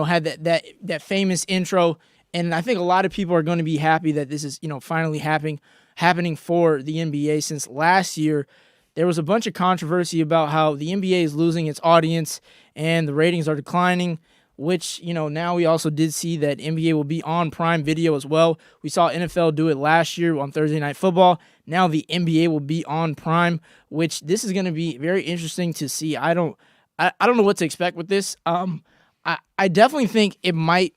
had that famous intro. And I think a lot of people are going to be happy that this is, finally happening for the NBA, since last year there was a bunch of controversy about how the NBA is losing its audience and the ratings are declining, which, now we also did see that NBA will be on Prime Video as well. We saw NFL do it last year on Thursday Night Football. Now the NBA will be on Prime, which this is going to be very interesting to see. I don't know what to expect with this. I definitely think it might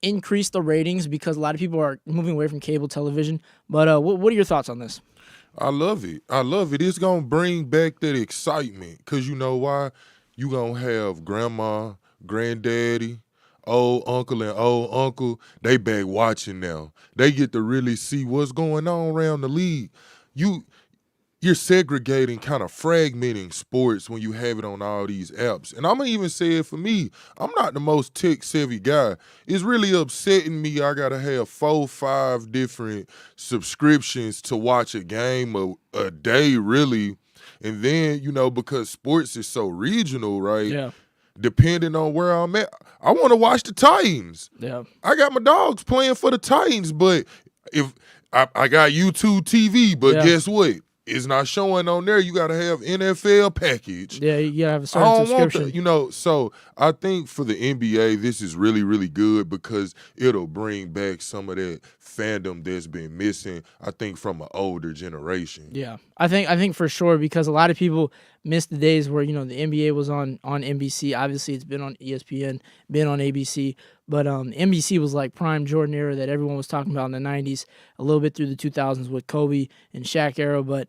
increase the ratings because a lot of people are moving away from cable television. But what are your thoughts on this? I love it. It's going to bring back that excitement because you know why? You going to have grandma, granddaddy, old uncle, they back watching now. They get to really see what's going on around the league. You're segregating, kind of fragmenting sports when you have it on all these apps. And I'm going to even say it for me. I'm not the most tech-savvy guy. It's really upsetting me I got to have 4-5 different subscriptions to watch a game a day, really. And then, because sports is so regional, right? Yeah. Depending on where I'm at, I want to watch the Titans. Yeah. I got my dogs playing for the Titans, but if I got YouTube TV, but guess what? It's not showing on there. You got to have NFL package. Yeah, you got to have a certain subscription. So I think for the NBA, this is really, really good because it'll bring back some of that fandom that's been missing, I think, from an older generation. Yeah, I think for sure, because a lot of people missed the days where, the NBA was on NBC. Obviously, it's been on ESPN, been on ABC. But NBC was like prime Jordan era that everyone was talking about in the 90s, a little bit through the 2000s with Kobe and Shaq era. But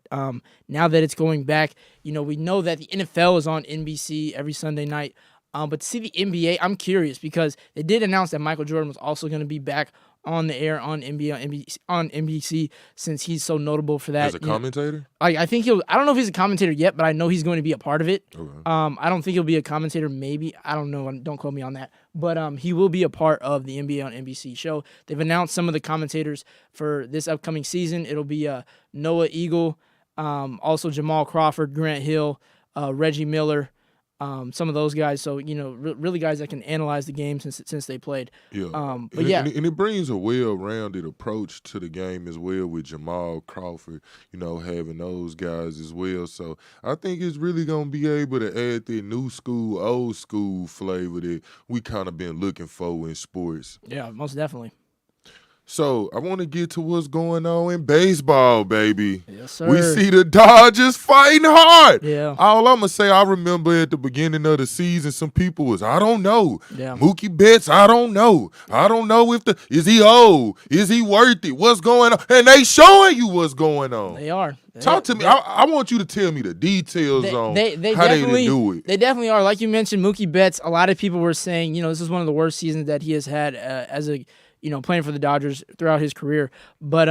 now that it's going back, we know that the NFL is on NBC every Sunday night. But to see the NBA, I'm curious because they did announce that Michael Jordan was also going to be back on the air on NBC since he's so notable for that. As a commentator? I think I don't know if he's a commentator yet, but I know he's going to be a part of it. Okay. I don't think he'll be a commentator, maybe. I don't know. Don't quote me on that. But he will be a part of the NBA on NBC show. They've announced some of the commentators for this upcoming season. It'll be Noah Eagle, also Jamal Crawford, Grant Hill, Reggie Miller, some of those guys. So, really guys that can analyze the game since they played. Yeah. And it brings a well-rounded approach to the game as well with Jamal Crawford, having those guys as well. So I think it's really going to be able to add that new school, old school flavor that we kind of been looking for in sports. Yeah, most definitely. So I want to get to what's going on in baseball, baby. Yes, sir. We see the Dodgers fighting hard. Yeah. All I'm going to say, I remember at the beginning of the season, some people was, I don't know. Yeah. Mookie Betts, I don't know. I don't know is he old? Is he worth it? What's going on? And they showing you what's going on. They are. Talk to me. I want you to tell me the details on how they do it. They definitely are. Like you mentioned, Mookie Betts, a lot of people were saying, this is one of the worst seasons that he has had as a playing for the Dodgers throughout his career. But,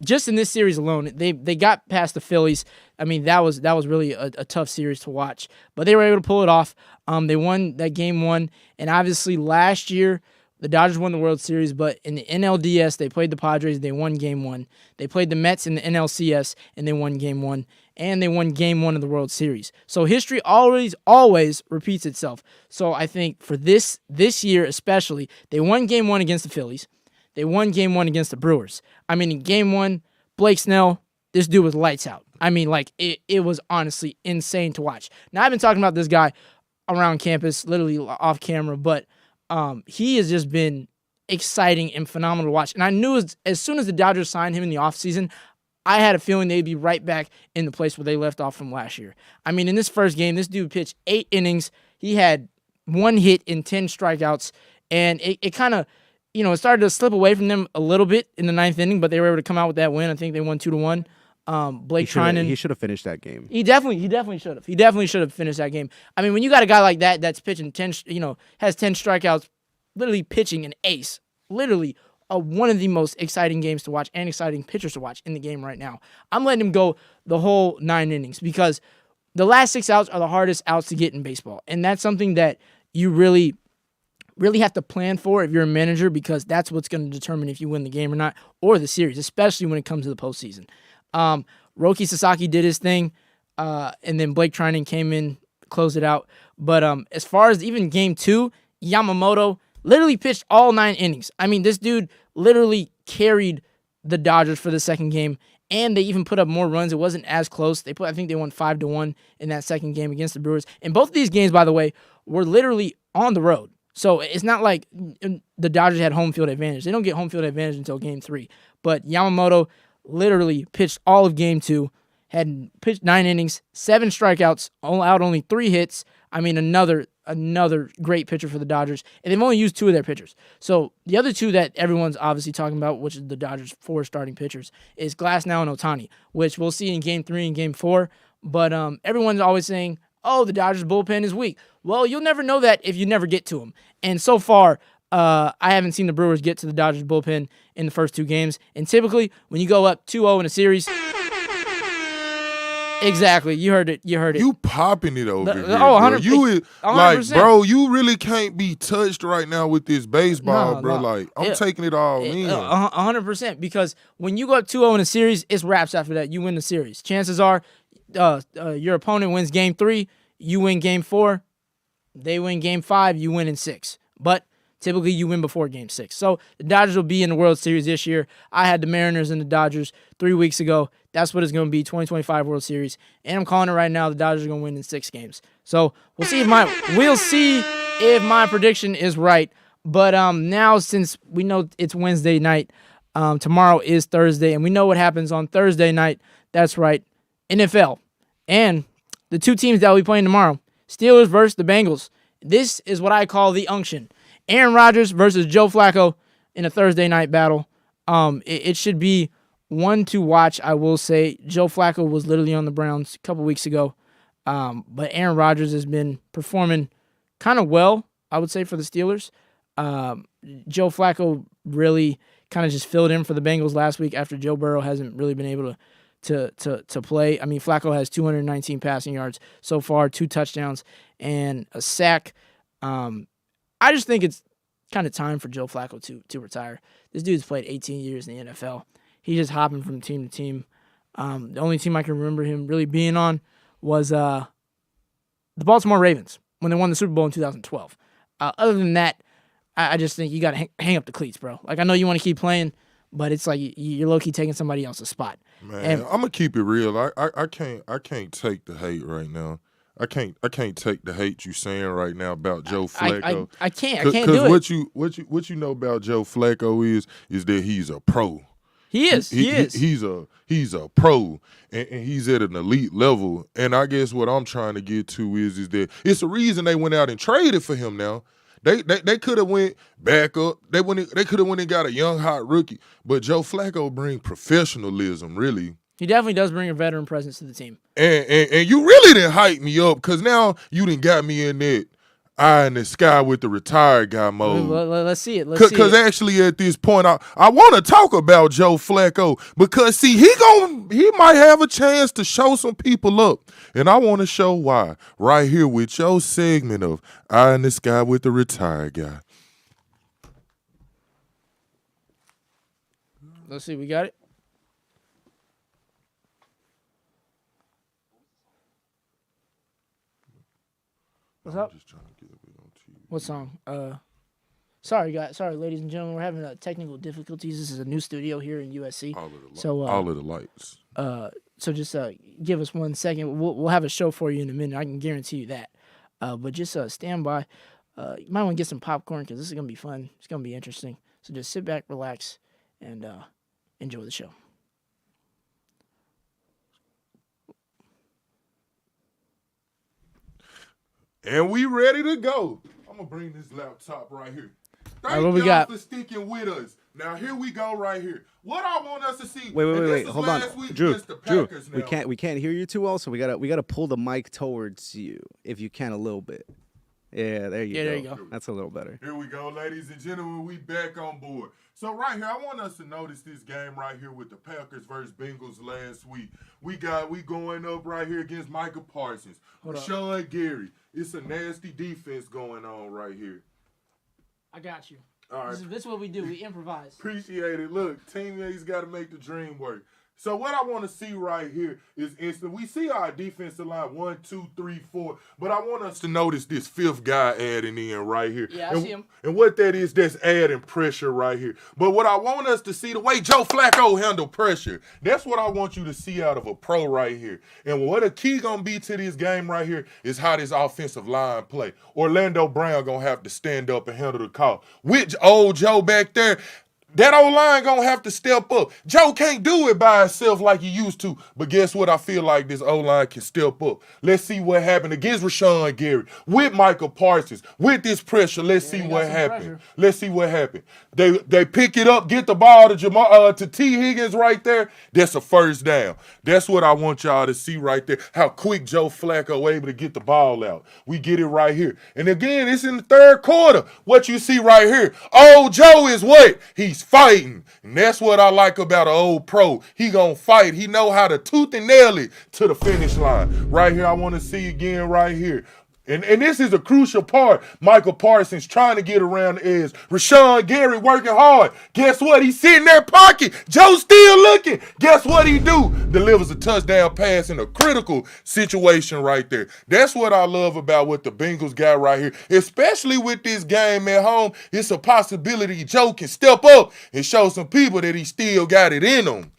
just in this series alone, they got past the Phillies. That was really a tough series to watch. But they were able to pull it off. They won that game 1. And obviously last year, the Dodgers won the World Series, but in the NLDS, they played the Padres, they won Game 1. They played the Mets in the NLCS, and they won Game 1. And they won Game 1 of the World Series. So history always repeats itself. So I think for this year especially, they won Game 1 against the Phillies. They won Game 1 against the Brewers. In Game 1, Blake Snell, this dude was lights out. It was honestly insane to watch. Now, I've been talking about this guy around campus, literally off camera, but he has just been exciting and phenomenal to watch. And I knew as soon as the Dodgers signed him in the offseason, I had a feeling they'd be right back in the place where they left off from last year. I mean, in this first game, this dude pitched 8 innings. He had 1 hit and 10 strikeouts, and it kind of, it started to slip away from them a little bit in the 9th inning, but they were able to come out with that win. I think they won 2-1. Blake Trinan. He should have finished that game. He definitely should have. He definitely should have finished that game. I mean, when you got a guy like that that's pitching 10, has 10 strikeouts, literally pitching an ace, literally one of the most exciting games to watch and exciting pitchers to watch in the game right now. I'm letting him go the whole 9 innings because the last 6 outs are the hardest outs to get in baseball, and that's something that you really have to plan for if you're a manager, because that's what's going to determine if you win the game or not, or the series, especially when it comes to the postseason. Roki Sasaki did his thing, and then Blake Trinan came in, closed it out. But as far as even game 2, Yamamoto literally pitched all 9 innings. I mean, this dude literally carried the Dodgers for the second game, and they even put up more runs. It wasn't as close. I think they won 5-1 in that second game against the Brewers. And both of these games, by the way, were literally on the road. So it's not like the Dodgers had home field advantage. They don't get home field advantage until game 3. But Yamamoto literally pitched all of game 2, had pitched 9 innings, 7 strikeouts, allowed only 3 hits. I mean, another great pitcher for the Dodgers. And they've only used 2 of their pitchers. So the other 2 that everyone's obviously talking about, which is the Dodgers' 4 starting pitchers, is Glasnow and Ohtani, which we'll see in game 3 and game 4. But everyone's always saying, oh, the Dodgers' bullpen is weak. Well, you'll never know that if you never get to them. And so far, I haven't seen the Brewers get to the Dodgers' bullpen in the first 2 games. And typically, when you go up 2-0 in a series, exactly, you heard it. You popping it over here. Oh, 100%. You 100%. Bro, you really can't be touched right now with this baseball, bro. No. Like, I'm taking it all in. 100%, because when you go up 2-0 in a series, it's wraps after that. You win the series. Chances are your opponent wins game 3, you win game 4, they win game 5, you win in 6. But typically you win before game 6. So the Dodgers will be in the World Series this year. I had the Mariners and the Dodgers 3 weeks ago. That's what it's going to be, 2025 World Series. And I'm calling it right now, the Dodgers are going to win in 6 games. So we'll see if my prediction is right. But now, since we know it's Wednesday night, tomorrow is Thursday, and we know what happens on Thursday night. That's right, NFL. And the 2 teams that will be playing tomorrow, Steelers versus the Bengals. This is what I call the unction. Aaron Rodgers versus Joe Flacco in a Thursday night battle. It should be one to watch, I will say. Joe Flacco was literally on the Browns a couple weeks ago. But Aaron Rodgers has been performing kind of well, I would say, for the Steelers. Joe Flacco really kind of just filled in for the Bengals last week after Joe Burrow hasn't really been able to play. I mean, Flacco has 219 passing yards so far, 2 touchdowns, and a sack. I just think it's kind of time for Joe Flacco to retire. This dude's played 18 years in the NFL. He's just hopping from team to team. The only team I can remember him really being on was the Baltimore Ravens when they won the Super Bowl in 2012. Other than that, I just think you got to hang up the cleats, bro. Like, I know you want to keep playing, but it's like you're low-key taking somebody else's spot. Man, I'm gonna keep it real. I can't take the hate right now. I can't take the hate you saying right now about Joe Flacco. I can't do it. Because what you know about Joe Flacco is that he's a pro. He is. He's a pro, and he's at an elite level. And I guess what I'm trying to get to is that it's the reason they went out and traded for him. Now they could have went back up. They could have went and got a young hot rookie. But Joe Flacco brings professionalism, really. He definitely does bring a veteran presence to the team. And you really didn't hype me up, because now you done got me in that eye in the sky with the retired guy mode. Let's see it. Because actually at this point, I want to talk about Joe Flacco, because see, he might have a chance to show some people up. And I want to show why right here with your segment of Eye in the Sky with the Retired Guy. Let's see, we got it. What's up? Just trying to get a bit on TV. What song? Sorry, guys. Sorry, ladies and gentlemen. We're having technical difficulties. This is a new studio here in USC. All of the lights. So just give us 1 second. We'll have a show for you in a minute. I can guarantee you that. But just stand by. You might want to get some popcorn, because this is gonna be fun. It's gonna be interesting. So just sit back, relax, and enjoy the show. And we ready to go. I'm going to bring this laptop right here. Thank what we y'all got? for sticking with us. Now, here we go right here. What I want us to see. Wait. Hold on. Drew, Now. we can't hear you too well, so we gotta pull the mic towards you if you can a little bit. Yeah, there you go. There you go. That's a little better. Here we go, ladies and gentlemen. We back on board. So right here, I want us to notice this game right here with the Packers versus Bengals last week. We going up right here against Micah Parsons, Shaun Gary. It's a nasty defense going on right here. I got you. All right. This is what we do. We improvise. Appreciate it. Look, teammates got to make the dream work. So what I want to see right here is instant. We see our defensive line 1, 2, 3, 4, but I want us to notice this fifth guy adding in right here. Yeah, I see him. And what that is, that's adding pressure right here. But what I want us to see, the way Joe Flacco handle pressure, that's what I want you to see out of a pro right here. And what a key gonna be to this game right here is how this offensive line play. Orlando Brown gonna have to stand up and handle the call. With old Joe back there, that old line gonna have to step up. Joe can't do it by himself like he used to. But guess what? I feel like this old line can step up. Let's see what happened against Rashawn Gary with Michael Parsons with this pressure. Let's see what happened. Let's see what happened. They pick it up, get the ball to T. Higgins right there. That's a first down. That's what I want y'all to see right there. How quick Joe Flacco able to get the ball out. We get it right here. And again, it's in the third quarter. What you see right here. Old Joe is what? He's fighting. And that's what I like about an old pro. He gonna fight. He know how to tooth and nail it to the finish line. Right here, I want to see again right here. And this is a crucial part. Michael Parsons trying to get around the edge. Rashawn Gary working hard. Guess what? He's sitting there pocket. Joe's still looking. Guess what he do? Delivers a touchdown pass in a critical situation right there. That's what I love about what the Bengals got right here. Especially with this game at home. It's a possibility Joe can step up and show some people that he still got it in him.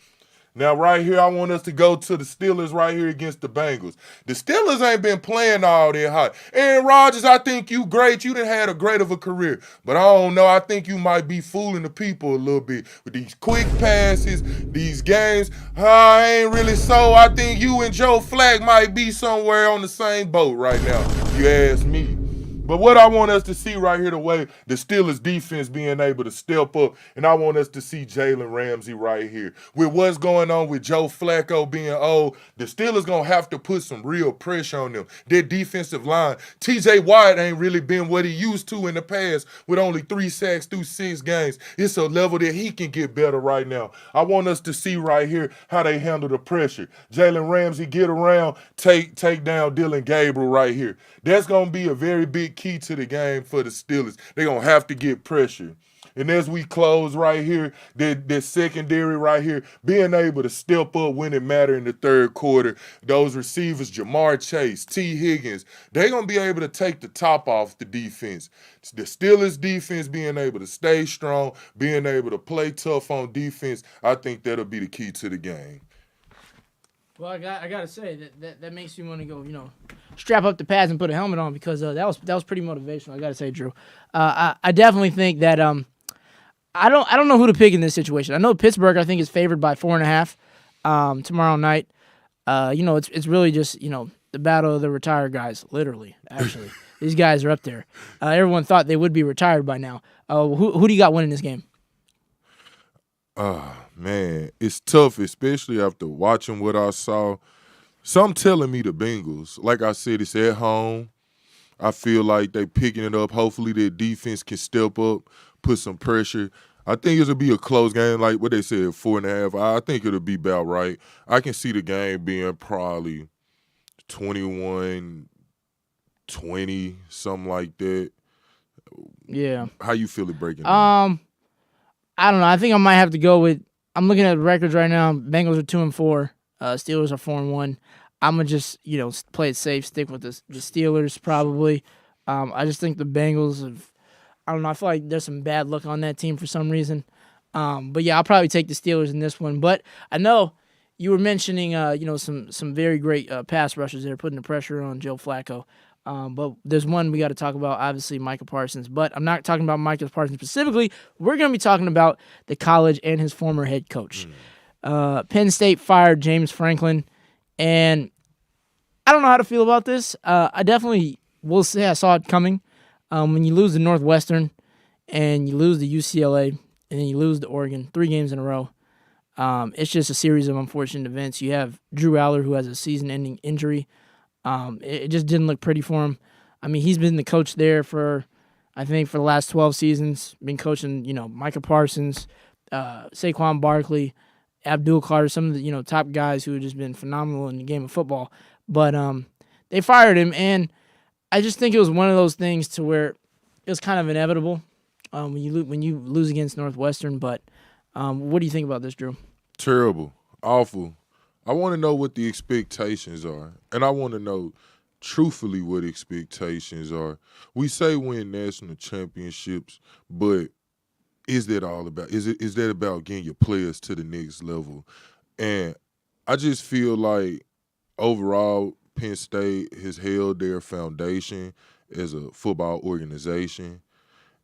Now, right here, I want us to go to the Steelers right here against the Bengals. The Steelers ain't been playing all that hot. Aaron Rodgers, I think you great. You done had a great of a career. But I don't know. I think you might be fooling the people a little bit with these quick passes, these games. I ain't really so. I think you and Joe Flacco might be somewhere on the same boat right now, if you ask me. But what I want us to see right here, the way the Steelers defense being able to step up, and I want us to see Jalen Ramsey right here. With what's going on with Joe Flacco being old, the Steelers going to have to put some real pressure on them. Their defensive line, TJ Watt ain't really been what he used to in the past with only 3 sacks through 6 games. It's a level that he can get better right now. I want us to see right here how they handle the pressure. Jalen Ramsey get around, take down Dylan Gabriel right here. That's going to be a very big key to the game for the Steelers. They're going to have to get pressure. And as we close right here, their secondary right here, being able to step up when it matters in the third quarter, those receivers, Jamar Chase, T. Higgins, they're going to be able to take the top off the defense. The Steelers defense being able to stay strong, being able to play tough on defense, I think that'll be the key to the game. Well, I gotta say that makes me want to go, strap up the pads and put a helmet on because that was pretty motivational. I gotta say, Drew. I definitely think that I don't know who to pick in this situation. I know Pittsburgh I think is favored by 4.5 tomorrow night. It's really just the battle of the retired guys. Literally, actually, these guys are up there. Everyone thought they would be retired by now. Who do you got winning this game? Man, it's tough, especially after watching what I saw. Some telling me the Bengals. Like I said, it's at home. I feel like they picking it up. Hopefully their defense can step up, put some pressure. I think it'll be a close game, like what they said, 4.5. I think it'll be about right. I can see the game being probably 21-20, something like that. Yeah. How you feel it breaking down? I don't know. I think I might have to go with. I'm looking at the records right now. Bengals are 2-4. Steelers are 4-1. I'm gonna just play it safe, stick with the Steelers probably. I just think the Bengals have. I don't know. I feel like there's some bad luck on that team for some reason. But yeah, I'll probably take the Steelers in this one. But I know you were mentioning some very great pass rushers that are putting the pressure on Joe Flacco. But there's one we got to talk about, obviously, Micah Parsons. But I'm not talking about Micah Parsons specifically. We're going to be talking about the college and his former head coach. Penn State fired James Franklin, and I don't know how to feel about this. I definitely will say I saw it coming. When you lose to Northwestern and you lose to UCLA and then you lose to Oregon 3 games in a row, it's just a series of unfortunate events. You have Drew Aller, who has a season-ending injury. It just didn't look pretty for him. I mean, he's been the coach there for the last 12 seasons. Been coaching, Micah Parsons, Saquon Barkley, Abdul Carter, some of the, top guys who have just been phenomenal in the game of football. But they fired him, and I just think it was one of those things to where it was kind of inevitable when you lose against Northwestern. But what do you think about this, Drew? Terrible. Awful. I want to know what the expectations are, and I want to know truthfully what expectations are. We say win national championships, but is that all about? Is that about getting your players to the next level? And I just feel like overall Penn State has held their foundation as a football organization,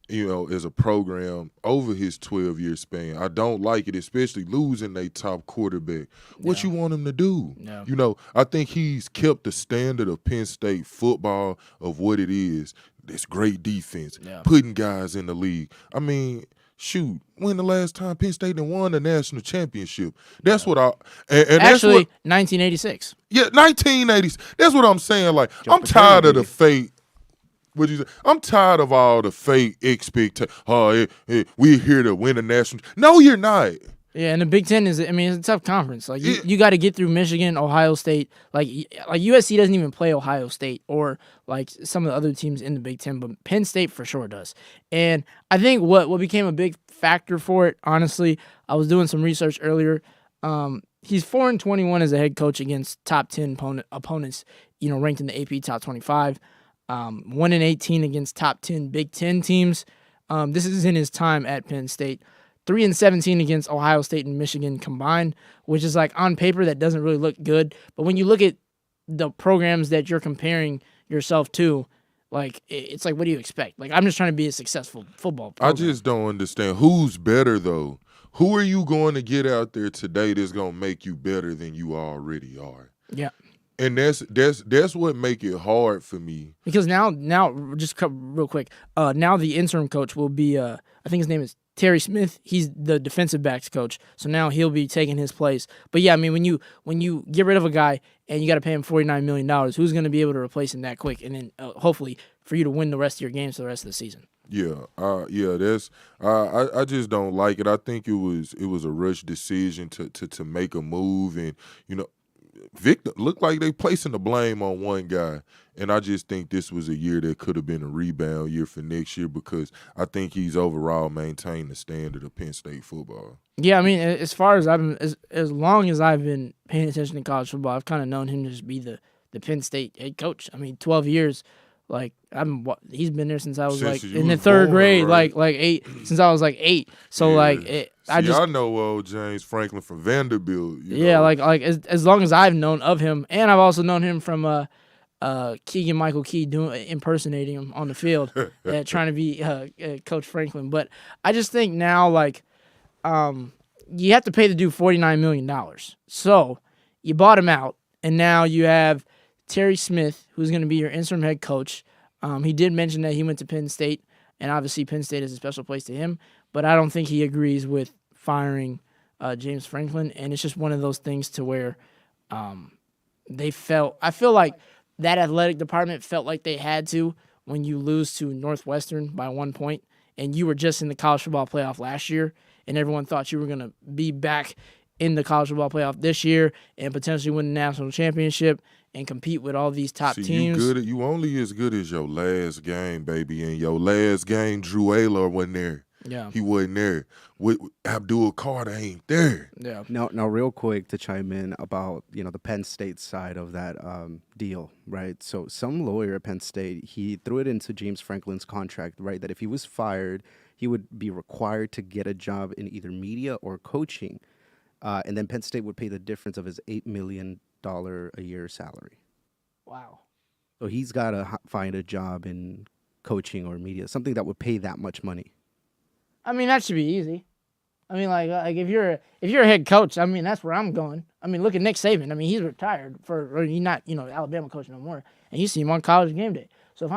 as a program over his 12-year span. I don't like it, especially losing their top quarterback. What you want him to do? Yeah. I think he's kept the standard of Penn State football of what it is. This great defense, putting guys in the league. I mean, shoot, when the last time Penn State won a national championship? That's what and actually, that's 1986. Yeah, 1980s. That's what I'm saying. Like, I'm tired of the fake. What you say? I'm tired of all the fake expectations. We're here to win a national. No, you're not. Yeah, and the Big Ten it's a tough conference. Like you got to get through Michigan, Ohio State. Like USC doesn't even play Ohio State or like some of the other teams in the Big Ten, but Penn State for sure does. And I think what became a big factor for it, honestly, I was doing some research earlier. He's 4-21 as a head coach against top 10 opponents, ranked in the AP top 25. 1-18 against top 10 Big Ten teams. This is in his time at Penn State. 3-17 against Ohio State and Michigan combined, which is like on paper that doesn't really look good. But when you look at the programs that you're comparing yourself to, like it's like, what do you expect? Like, I'm just trying to be a successful football program. I just don't understand who's better though. Who are you going to get out there today that's going to make you better than you already are? Yeah. And that's what make it hard for me. Because now just real quick, now the interim coach will be I think his name is Terry Smith. He's the defensive backs coach, so now he'll be taking his place. But yeah, I mean, when you get rid of a guy and you got to pay him $49 million, who's going to be able to replace him that quick? And then hopefully for you to win the rest of your games for the rest of the season. Yeah, that's I just don't like it. I think it was a rush decision to make a move, and Victor looked like they placing the blame on one guy, and I just think this was a year that could have been a rebound year for next year because I think he's overall maintained the standard of Penn State football. Yeah, I mean, as far as as long as I've been paying attention to college football, I've kind of known him to just be the Penn State head coach. I mean, 12 years. Like he's been there since I was in the third grade, right? like 8 since I was like 8. So I know old James Franklin from Vanderbilt. Like as long as I've known of him, and I've also known him from Keegan Michael Key impersonating him on the field, trying to be Coach Franklin. But I just think now you have to pay the dude $49 million. So you bought him out, and now you have Terry Smith, who's going to be your interim head coach. He did mention that he went to Penn State, and obviously Penn State is a special place to him, but I don't think he agrees with firing James Franklin, and it's just one of those things to where I feel like that athletic department felt like they had to when you lose to Northwestern by 1 point, and you were just in the college football playoff last year, and everyone thought you were going to be back in the college football playoff this year and potentially win the national championship and compete with all these top teams. You only as good as your last game, baby. And your last game, Drew Ayler wasn't there. Yeah, he wasn't there. Abdul Carter ain't there. Yeah. Now, real quick to chime in about the Penn State side of that deal, right? So, some lawyer at Penn State, he threw it into James Franklin's contract, right? That if he was fired, he would be required to get a job in either media or coaching, and then Penn State would pay the difference of his $8 million a year salary. Wow. So he's got to find a job in coaching or media, something that would pay that much money. I mean, that should be easy. I mean, like if you're a head coach, I mean, that's where I'm going. I mean, look at Nick Saban. I mean, he's retired or he's not, Alabama coach no more, and you see him on College Game Day. So if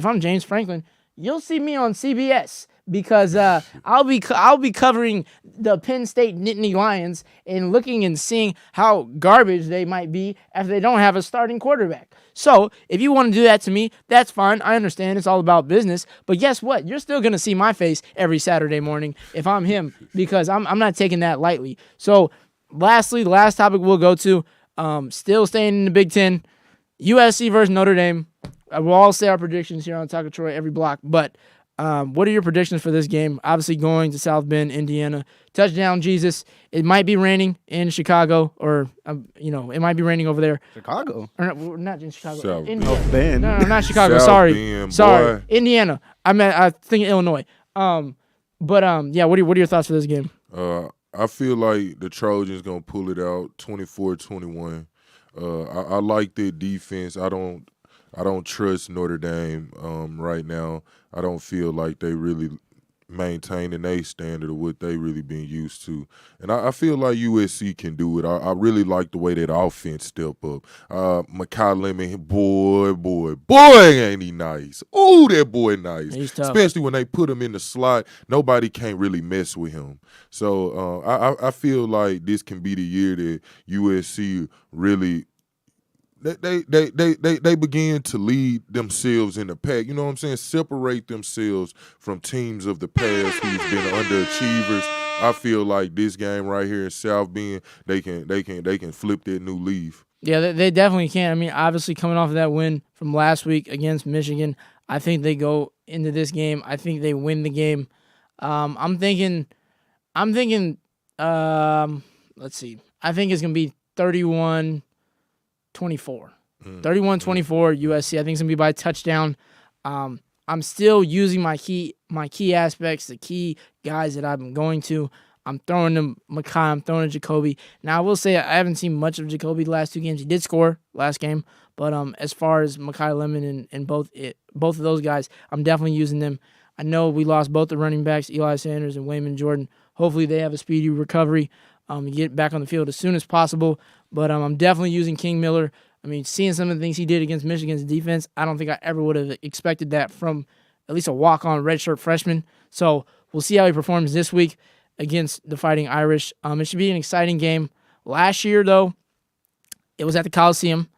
I'm James Franklin, you'll see me on CBS because I'll be covering the Penn State Nittany Lions and looking and seeing how garbage they might be if they don't have a starting quarterback. So if you want to do that to me, that's fine. I understand it's all about business. But guess what? You're still going to see my face every Saturday morning if I'm him because I'm not taking that lightly. So lastly, the last topic we'll go to, still staying in the Big Ten, USC versus Notre Dame. We'll all say our predictions here on Talk of Troy every block. But what are your predictions for this game? Obviously going to South Bend, Indiana. Touchdown, Jesus. It might be raining in Chicago, or it might be raining over there. Chicago, or not in Chicago. South Indiana. No, not Chicago. South Sorry, Bend, sorry, boy. Indiana. I think Illinois. What are your thoughts for this game? I feel like the Trojans gonna pull it out, 24-21. I like their defense. I don't trust Notre Dame right now. I don't feel like they really maintaining a standard of what they really been used to. And I feel like USC can do it. I really like the way that offense step up. Makai Lemon, boy, ain't he nice. Ooh, that boy nice. He's tough. Especially when they put him in the slot, nobody can't really mess with him. So I feel like this can be the year that USC really They begin to lead themselves in the pack. You know what I'm saying? Separate themselves from teams of the past who's been underachievers. I feel like this game right here in South Bend, they can flip that new leaf. Yeah, they definitely can. I mean, obviously coming off of that win from last week against Michigan, I think they go into this game. I think they win the game. I'm thinking. Let's see. I think it's gonna be 31-24. 31-24 USC. I think it's going to be by a touchdown. I'm still using my key aspects, the key guys that I'm going to. I'm throwing to Makai. I'm throwing to Jacoby. Now, I will say I haven't seen much of Jacoby the last two games. He did score last game. But as far as Makai Lemon and both of those guys, I'm definitely using them. I know we lost both the running backs, Eli Sanders and Wayman Jordan. Hopefully they have a speedy recovery and get back on the field as soon as possible. But I'm definitely using King Miller. I mean, seeing some of the things he did against Michigan's defense, I don't think I ever would have expected that from at least a walk-on redshirt freshman. So we'll see how he performs this week against the Fighting Irish. It should be an exciting game. Last year, though, it was at the Coliseum,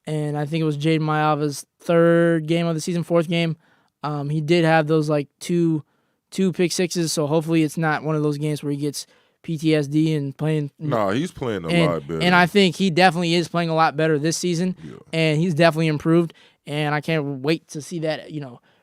and I think it was Jaden Mayava's third game of the season, fourth game. He did have those like two pick sixes, so hopefully it's not one of those games where he gets PTSD and playing. No, he's playing a lot better. And I think he definitely is playing a lot better this season. Yeah. And he's definitely improved. And I can't wait to see that,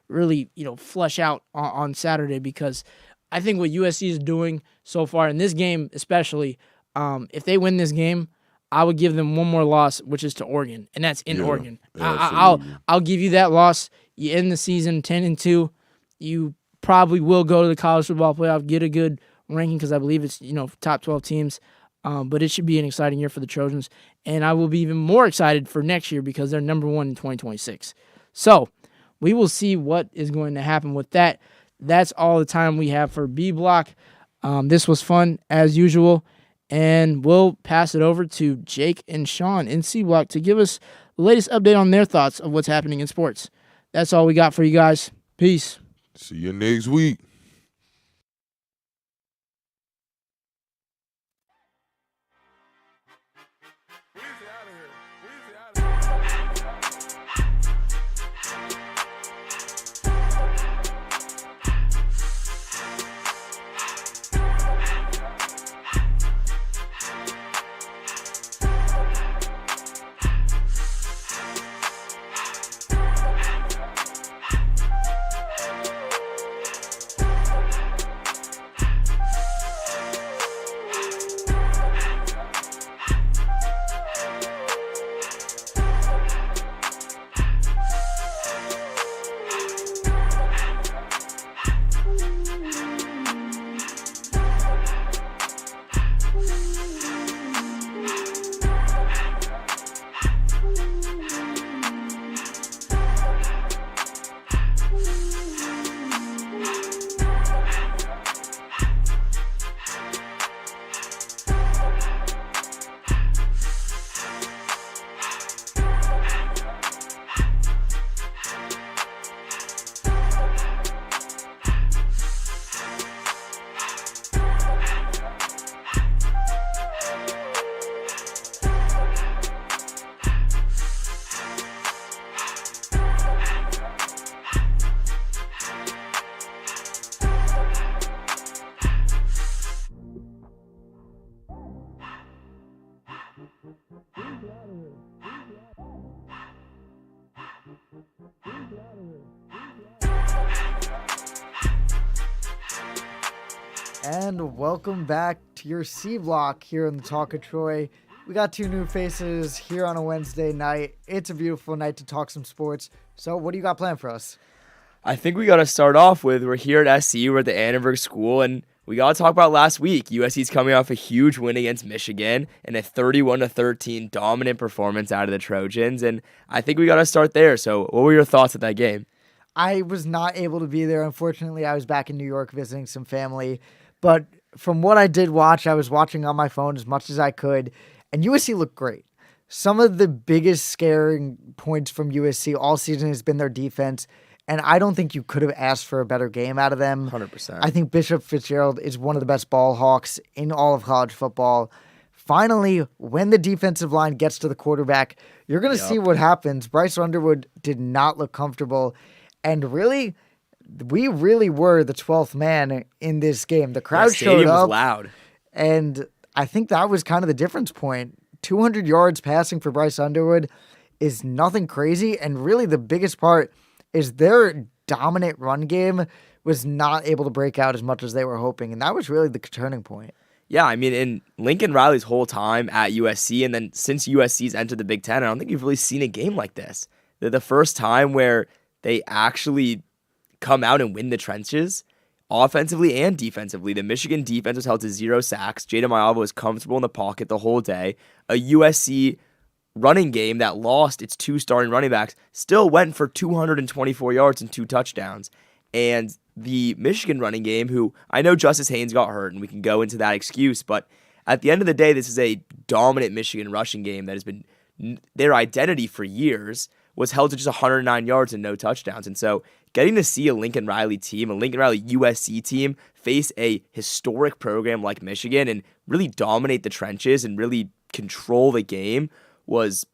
really, flush out on Saturday, because I think what USC is doing so far in this game, especially, if they win this game, I would give them one more loss, which is to Oregon, and that's in Oregon. I'll give you that loss. You end the season 10-2. You probably will go to the college football playoff, get a good ranking, because I believe it's top 12 teams. But it should be an exciting year for the Trojans, and I will be even more excited for next year because they're number 1 in 2026. So we will see what is going to happen with that. That's all the time we have for B Block. This was fun as usual, and we'll pass it over to Jake and Shaun in C Block to give us the latest update on their thoughts of what's happening in sports. That's all we got for you guys. Peace. See you next week. And welcome back to your C block here in the Talk of Troy. We got two new faces here on a Wednesday night. It's a beautiful night to talk some sports. So what do you got planned for us? I think we got to start off with, we're here at SC, we're at the Annenberg School, and we got to talk about last week. USC's coming off a huge win against Michigan and a 31-13 dominant performance out of the Trojans, and I think we got to start there. So what were your thoughts at that game? I was not able to be there. Unfortunately, I was back in New York visiting some family. But from what I did watch, I was watching on my phone as much as I could, and USC looked great. Some of the biggest scaring points from USC all season has been their defense, and I don't think you could have asked for a better game out of them. 100%. I think Bishop Fitzgerald is one of the best ball hawks in all of college football. Finally, when the defensive line gets to the quarterback, you're going to see what happens. Bryce Underwood did not look comfortable, and really, we really were the 12th man in this game. The crowd showed up. Was loud. And I think that was kind of the difference point. 200 yards passing for Bryce Underwood is nothing crazy. And really the biggest part is their dominant run game was not able to break out as much as they were hoping. And that was really the turning point. Yeah, I mean, in Lincoln Riley's whole time at USC, and then since USC's entered the Big Ten, I don't think you've really seen a game like this. They're the first time where they actually come out and win the trenches, offensively and defensively. The Michigan defense was held to 0 sacks. Jada Mayava was comfortable in the pocket the whole day. A USC running game that lost its 2 starting running backs still went for 224 yards and 2 touchdowns. And the Michigan running game, who I know Justice Haynes got hurt, and we can go into that excuse, but at the end of the day, this is a dominant Michigan rushing game that has been their identity for years, was held to just 109 yards and no touchdowns. And so getting to see a Lincoln Riley team, a Lincoln Riley USC team, face a historic program like Michigan and really dominate the trenches and really control the game was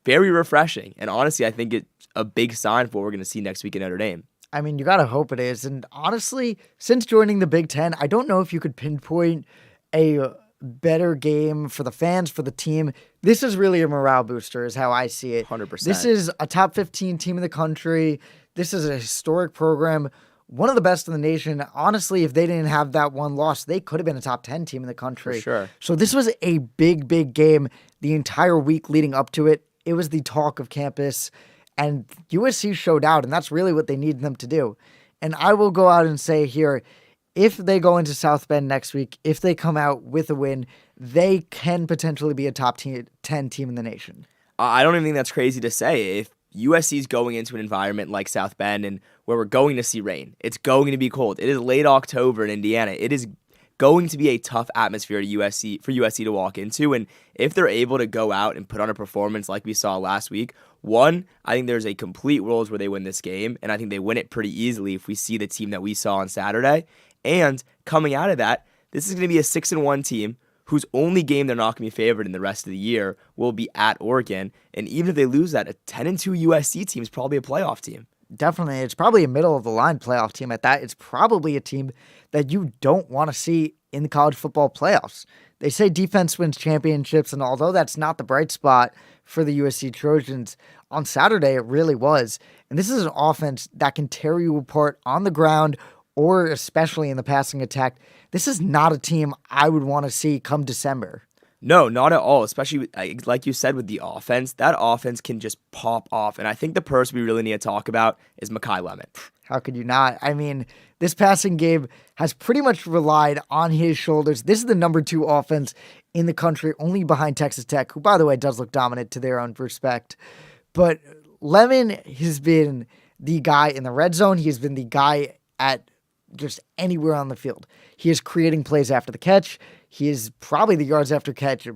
very refreshing. And honestly, I think it's a big sign for what we're going to see next week in Notre Dame. I mean, you got to hope it is. And honestly, since joining the Big Ten, I don't know if you could pinpoint a better game for the fans, for the team. This is really a morale booster is how I see it. 100%. This is a top 15 team in the country. This is a historic program, one of the best in the nation. Honestly, if they didn't have that one loss, they could have been a top 10 team in the country. For sure. So this was a big, big game the entire week leading up to it. It was the talk of campus, and USC showed out, and that's really what they needed them to do. And I will go out and say here, if they go into South Bend next week, if they come out with a win, they can potentially be a top 10 team in the nation. I don't even think that's crazy to say. If USC is going into an environment like South Bend and where we're going to see rain, it's going to be cold. It is late October in Indiana. It is going to be a tough atmosphere for USC to walk into. And if they're able to go out and put on a performance like we saw last week, one, I think there's a complete world where they win this game, and I think they win it pretty easily if we see the team that we saw on Saturday. And coming out of that, this is going to be a 6-1 team whose only game they're not going to be favored in the rest of the year will be at Oregon. And even if they lose that, a 10-2 USC team is probably a playoff team. Definitely. It's probably a middle-of-the-line playoff team at that. It's probably a team that you don't want to see in the college football playoffs. They say defense wins championships, and although that's not the bright spot for the USC Trojans, on Saturday it really was. And this is an offense that can tear you apart on the ground or especially in the passing attack. This is not a team I would want to see come December. No, not at all, especially like you said with the offense. That offense can just pop off, and I think the person we really need to talk about is Makai Lemon. How could you not? I mean, this passing game has pretty much relied on his shoulders. This is the number 2 offense in the country, only behind Texas Tech, who, by the way, does look dominant to their own respect. But Lemon has been the guy in the red zone. He has been the guy at just anywhere on the field. He is creating plays after the catch. He is probably the yards after catch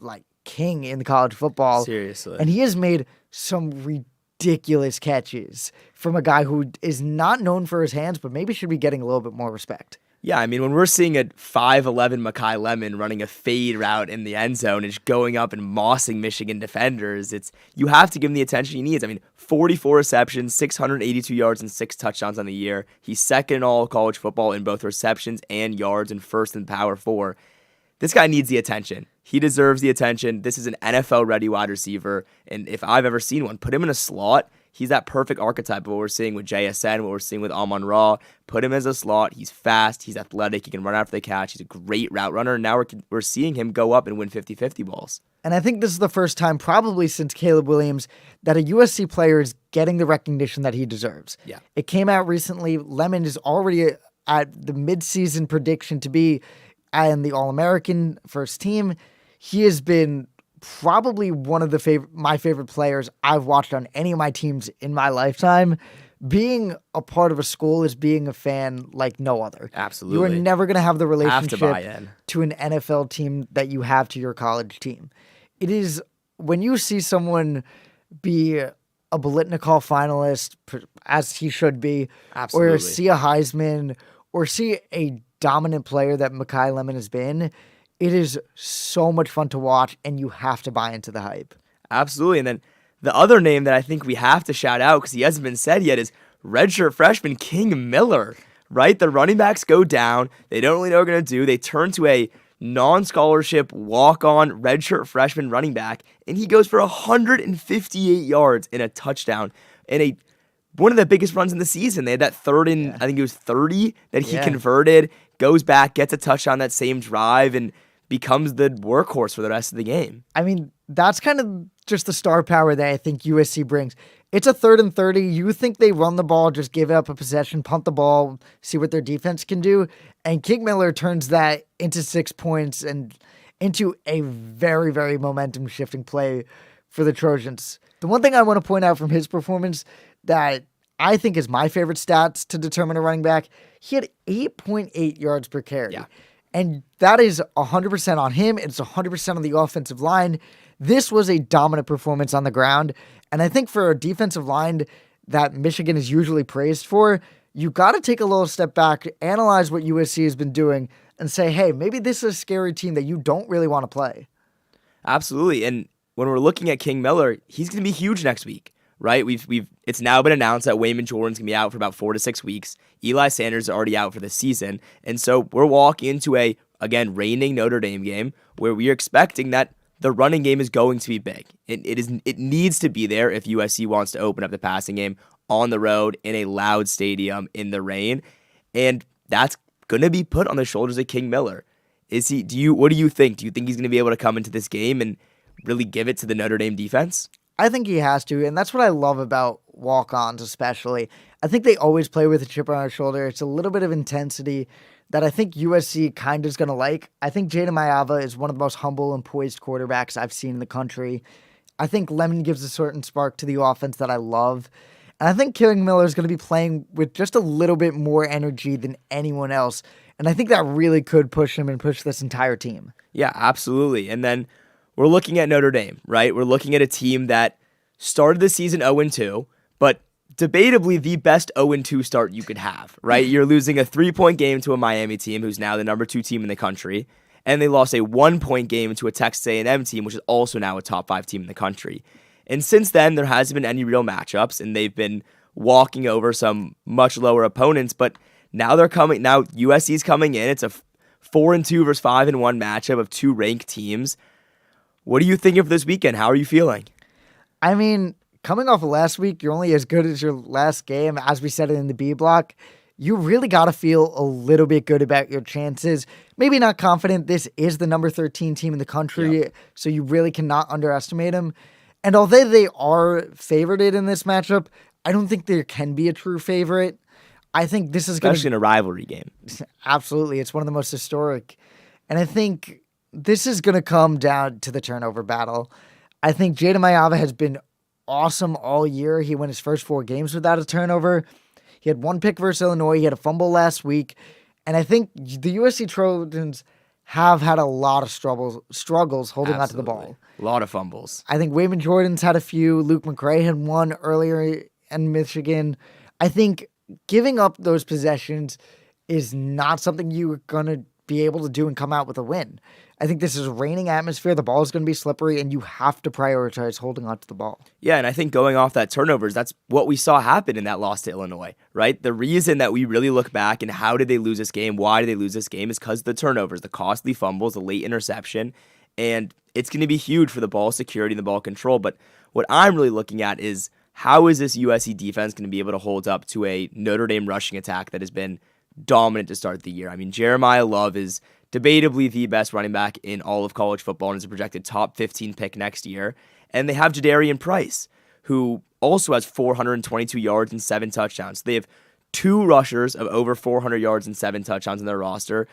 like king in the college football. Seriously. And he has made some ridiculous catches from a guy who is not known for his hands, but maybe should be getting a little bit more respect. Yeah, I mean, when we're seeing a 5'11 Makai Lemon running a fade route in the end zone and just going up and mossing Michigan defenders, you have to give him the attention he needs. I mean, 44 receptions, 682 yards, and 6 touchdowns on the year. He's second in all college football in both receptions and yards and first in Power 4. This guy needs the attention. He deserves the attention. This is an NFL-ready wide receiver, and if I've ever seen one, put him in a slot. he's that perfect archetype of what we're seeing with JSN, what we're seeing with Amon-Ra. Put him as a slot. He's fast. He's athletic. He can run after the catch. He's a great route runner. And now we're seeing him go up and win 50-50 balls. And I think this is the first time probably since Caleb Williams that a USC player is getting the recognition that he deserves. Yeah. It came out recently. Lemon is already at the midseason prediction to be in the All-American first team. He has been probably one of my favorite players I've watched on any of my teams in my lifetime. Being a part of a school is being a fan like no other. Absolutely. You are never going to have the relationship buy in. to an NFL team that you have to your college team. It is when you see someone be a Biletnikoff finalist, as he should be, Absolutely. or see a Heisman, or see a dominant player that Mekhi Lemon has been, it is so much fun to watch, and you have to buy into the hype. Absolutely. And then the other name that I think we have to shout out, because he hasn't been said yet, is redshirt freshman King Miller, right? The running backs go down. They don't really know what they're going to do. They turn to a non-scholarship, walk-on, redshirt freshman running back, and he goes for 158 yards and a touchdown in one of the biggest runs in the season. They had that third and, I think it was 30 that he converted, goes back, gets a touchdown that same drive, and becomes the workhorse for the rest of the game. I mean, that's kind of just the star power that I think USC brings. It's a 3rd and 30. You think they run the ball, just give up a possession, punt the ball, see what their defense can do. And King Miller turns that into 6 points and into a very, very momentum-shifting play for the Trojans. The one thing I want to point out from his performance that I think is my favorite stats to determine a running back, he had 8.8 yards per carry. Yeah. And that is 100% on him. It's 100% on the offensive line. This was a dominant performance on the ground. And I think for a defensive line that Michigan is usually praised for, you got to take a little step back, analyze what USC has been doing, and say, hey, maybe this is a scary team that you don't really want to play. Absolutely. And when we're looking at King Miller, he's going to be huge next week, right? It's now been announced that Wayman Jordan's going to be out for about 4 to 6 weeks. Eli Sanders is already out for the season. And so we're walking into again, reigning Notre Dame game where we are expecting that the running game is going to be big. It needs to be there if USC wants to open up the passing game on the road in a loud stadium in the rain. And that's going to be put on the shoulders of King Miller. What do you think? Do you think he's going to be able to come into this game and really give it to the Notre Dame defense? I think he has to, and that's what I love about walk-ons especially. I think they always play with a chip on their shoulder. It's a little bit of intensity that I think USC kind of is going to like. I think Jada Mayava is one of the most humble and poised quarterbacks I've seen in the country. I think Lemon gives a certain spark to the offense that I love. And I think King Miller is going to be playing with just a little bit more energy than anyone else. And I think that really could push him and push this entire team. Yeah, absolutely. And then we're looking at Notre Dame, right? We're looking at a team that started the season 0-2, but debatably the best 0-2 start you could have, right? You're losing a 3-point game to a Miami team who's now the number 2 team in the country, and they lost a 1-point game to a Texas A&M team, which is also now a top 5 team in the country. And since then, there hasn't been any real matchups, and they've been walking over some much lower opponents, but now USC's coming in. It's a 4-2 versus 5-1 matchup of 2 ranked teams. What are you thinking of this weekend? How are you feeling? I mean, coming off of last week, you're only as good as your last game, as we said it in the B block. You really got to feel a little bit good about your chances. Maybe not confident. This is the number 13 team in the country, so you really cannot underestimate them. And although they are favored in this matchup, I don't think there can be a true favorite. I think this is especially in a rivalry game. Absolutely. It's one of the most historic. And I think this is going to come down to the turnover battle. I think Jada Mayava has been awesome all year. He won his first 4 games without a turnover. He had 1 pick versus Illinois. He had a fumble last week. And I think the USC Trojans have had a lot of struggles holding onto the ball. A lot of fumbles. I think Wayman Jordan's had a few. Luke McRae had one earlier in Michigan. I think giving up those possessions is not something you're going to be able to do and come out with a win. I think this is a raining atmosphere. The ball is going to be slippery, and you have to prioritize holding on to the ball. Yeah, and I think going off that turnovers, that's what we saw happen in that loss to Illinois, right? The reason that we really look back and how did they lose this game, why did they lose this game, is because of the turnovers, the costly fumbles, the late interception, and it's going to be huge for the ball security and the ball control. But what I'm really looking at is how is this USC defense going to be able to hold up to a Notre Dame rushing attack that has been dominant to start the year? I mean, Jeremiah Love is debatably the best running back in all of college football and is a projected top 15 pick next year. And they have Jadarian Price, who also has 422 yards and 7 touchdowns. So they have 2 rushers of over 400 yards and 7 touchdowns in their roster.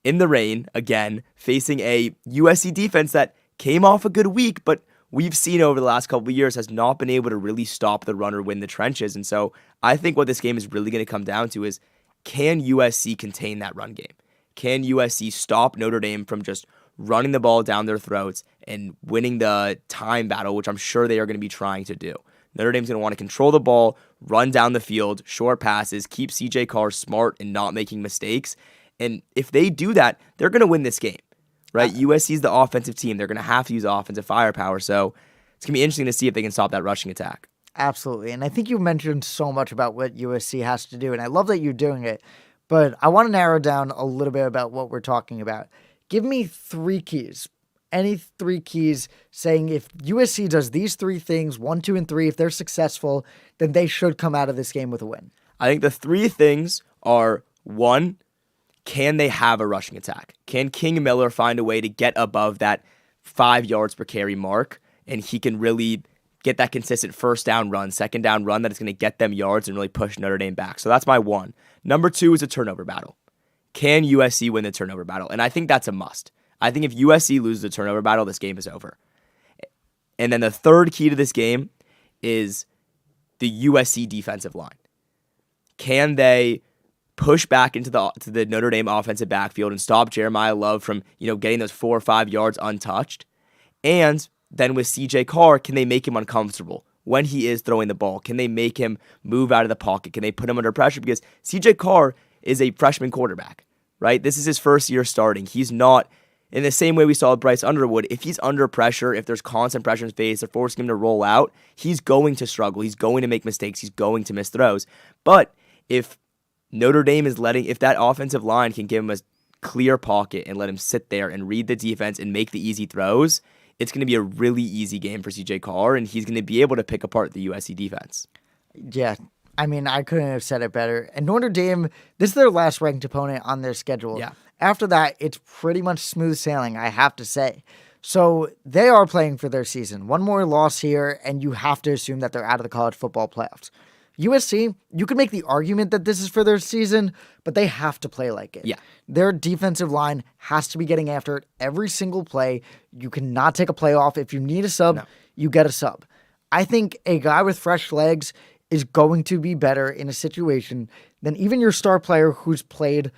In the rain, again, facing a USC defense that came off a good week, but we've seen over the last couple of years has not been able to really stop the run or win the trenches. And so I think what this game is really going to come down to is, can USC contain that run game? Can USC stop Notre Dame from just running the ball down their throats and winning the time battle, which I'm sure they are going to be trying to do? Notre Dame's going to want to control the ball, run down the field, short passes, keep CJ Carr smart and not making mistakes. And if they do that, they're going to win this game, right? USC's the offensive team. They're going to have to use offensive firepower. So it's going to be interesting to see if they can stop that rushing attack. Absolutely. And I think you mentioned so much about what USC has to do, and I love that you're doing it. But I want to narrow down a little bit about what we're talking about. Give me 3 keys. Any 3 keys saying if USC does these 3 things, 1, 2, and 3, if they're successful, then they should come out of this game with a win. I think the 3 things are, 1, can they have a rushing attack? Can King Miller find a way to get above that 5 yards per carry mark, and he can really get that consistent first down run, second down run that is going to get them yards and really push Notre Dame back? So that's my 1. Number 2 is a turnover battle. Can USC win the turnover battle? And I think that's a must. I think if USC loses the turnover battle, this game is over. And then the 3rd key to this game is the USC defensive line. Can they push back into the Notre Dame offensive backfield and stop Jeremiah Love from, getting those 4 or 5 yards untouched? And then with CJ Carr, can they make him uncomfortable when he is throwing the ball? Can they make him move out of the pocket? Can they put him under pressure? Because CJ Carr is a freshman quarterback, right? This is his first year starting. He's not, in the same way we saw with Bryce Underwood, if he's under pressure, if there's constant pressure in his face, they're forcing him to roll out, he's going to struggle. He's going to make mistakes. He's going to miss throws. But if Notre Dame if that offensive line can give him a clear pocket and let him sit there and read the defense and make the easy throws, it's going to be a really easy game for CJ Carr, and he's going to be able to pick apart the USC defense. Yeah, I mean, I couldn't have said it better. And Notre Dame, this is their last ranked opponent on their schedule. Yeah. After that, it's pretty much smooth sailing, I have to say. So they are playing for their season. One more loss here, and you have to assume that they're out of the college football playoffs. USC, you could make the argument that this is for their season, but they have to play like it. Yeah. Their defensive line has to be getting after it every single play. You cannot take a play off. If you need a sub, you get a sub. I think a guy with fresh legs is going to be better in a situation than even your star player who's played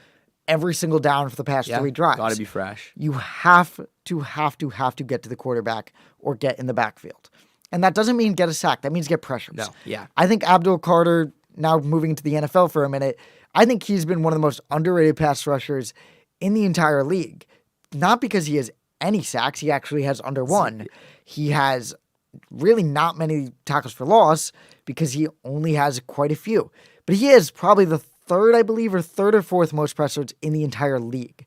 every single down for the past 3 drives. Got to be fresh. You have to get to the quarterback or get in the backfield. And that doesn't mean get a sack. That means get pressures. No, yeah. I think Abdul Carter, now moving into the NFL for a minute, I think he's been one of the most underrated pass rushers in the entire league. Not because he has any sacks. He actually has under 1. He has really not many tackles for loss because he only has quite a few. But he is probably the 3rd, I believe, or 3rd or 4th most pressures in the entire league.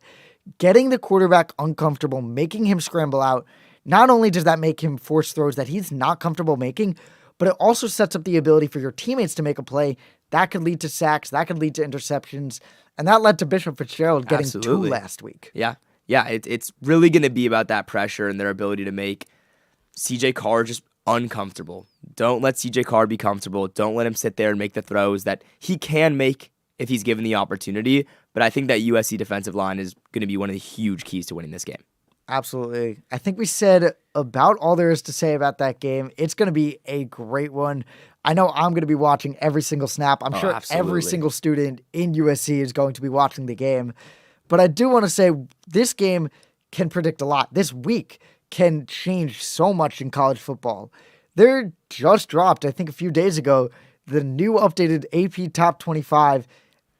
Getting the quarterback uncomfortable, making him scramble out, not only does that make him force throws that he's not comfortable making, but it also sets up the ability for your teammates to make a play. That could lead to sacks. That could lead to interceptions. And that led to Bishop Fitzgerald getting 2 last week. Yeah. Yeah, it's really going to be about that pressure and their ability to make CJ Carr just uncomfortable. Don't let CJ Carr be comfortable. Don't let him sit there and make the throws that he can make if he's given the opportunity. But I think that USC defensive line is going to be one of the huge keys to winning this game. Absolutely. I think we said about all there is to say about that game. It's going to be a great one. I know I'm going to be watching every single snap. I'm sure absolutely. Every single student in USC is going to be watching the game. But I do want to say this game can predict a lot. This week can change so much in college football. There just dropped, I think a few days ago, the new updated AP Top 25.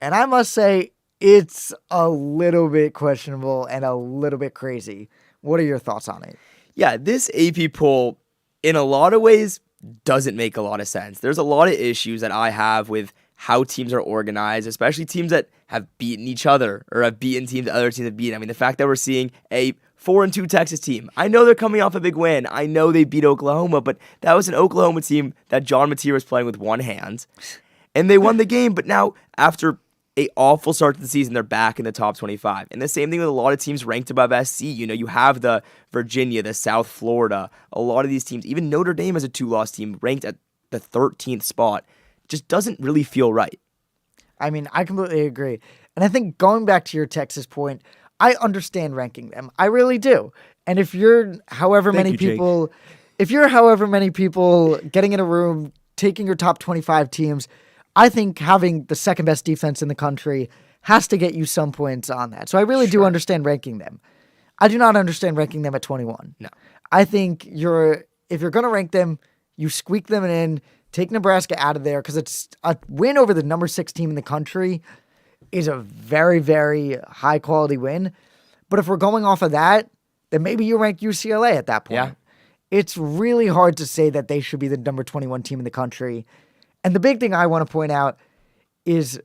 And I must say, it's a little bit questionable and a little bit crazy. What are your thoughts on it? Yeah, this AP poll, in a lot of ways, doesn't make a lot of sense. There's a lot of issues that I have with how teams are organized, especially teams that have beaten each other or have beaten teams that other teams have beaten. I mean, the fact that we're seeing a 4-2 Texas team. I know they're coming off a big win. I know they beat Oklahoma, but that was an Oklahoma team that John Mateer was playing with one hand, and they won the game. But now, after an awful start to the season, they're back in the top 25. And the same thing with a lot of teams ranked above SC. You know, you have the Virginia, the South Florida, a lot of these teams, even Notre Dame as a 2-loss team, ranked at the 13th spot. Just doesn't really feel right. I mean, I completely agree. And I think going back to your Texas point, I understand ranking them. I really do. And if you're however many people getting in a room, taking your top 25 teams, I think having the second best defense in the country has to get you some points on that. So I really do understand ranking them. I do not understand ranking them at 21. No. I think if you're going to rank them, you squeak them in, take Nebraska out of there, because it's a win over the number 6 team in the country is a very, very high quality win. But if we're going off of that, then maybe you rank UCLA at that point. Yeah. It's really hard to say that they should be the number 21 team in the country. And the big thing I want to point out is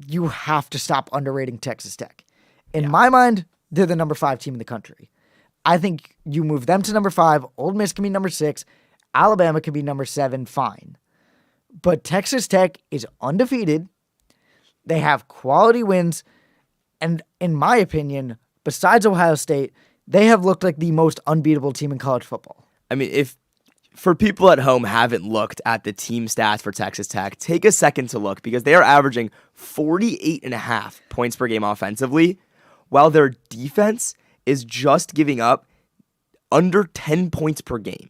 you have to stop underrating Texas Tech. In my mind, they're the number 5 team in the country. I think you move them to number 5. Ole Miss can be number 6. Alabama can be number 7. Fine. But Texas Tech is undefeated. They have quality wins. And in my opinion, besides Ohio State, they have looked like the most unbeatable team in college football. I mean, if for people at home haven't looked at the team stats for Texas Tech, take a second to look, because they are averaging 48.5 points per game offensively, while their defense is just giving up under 10 points per game.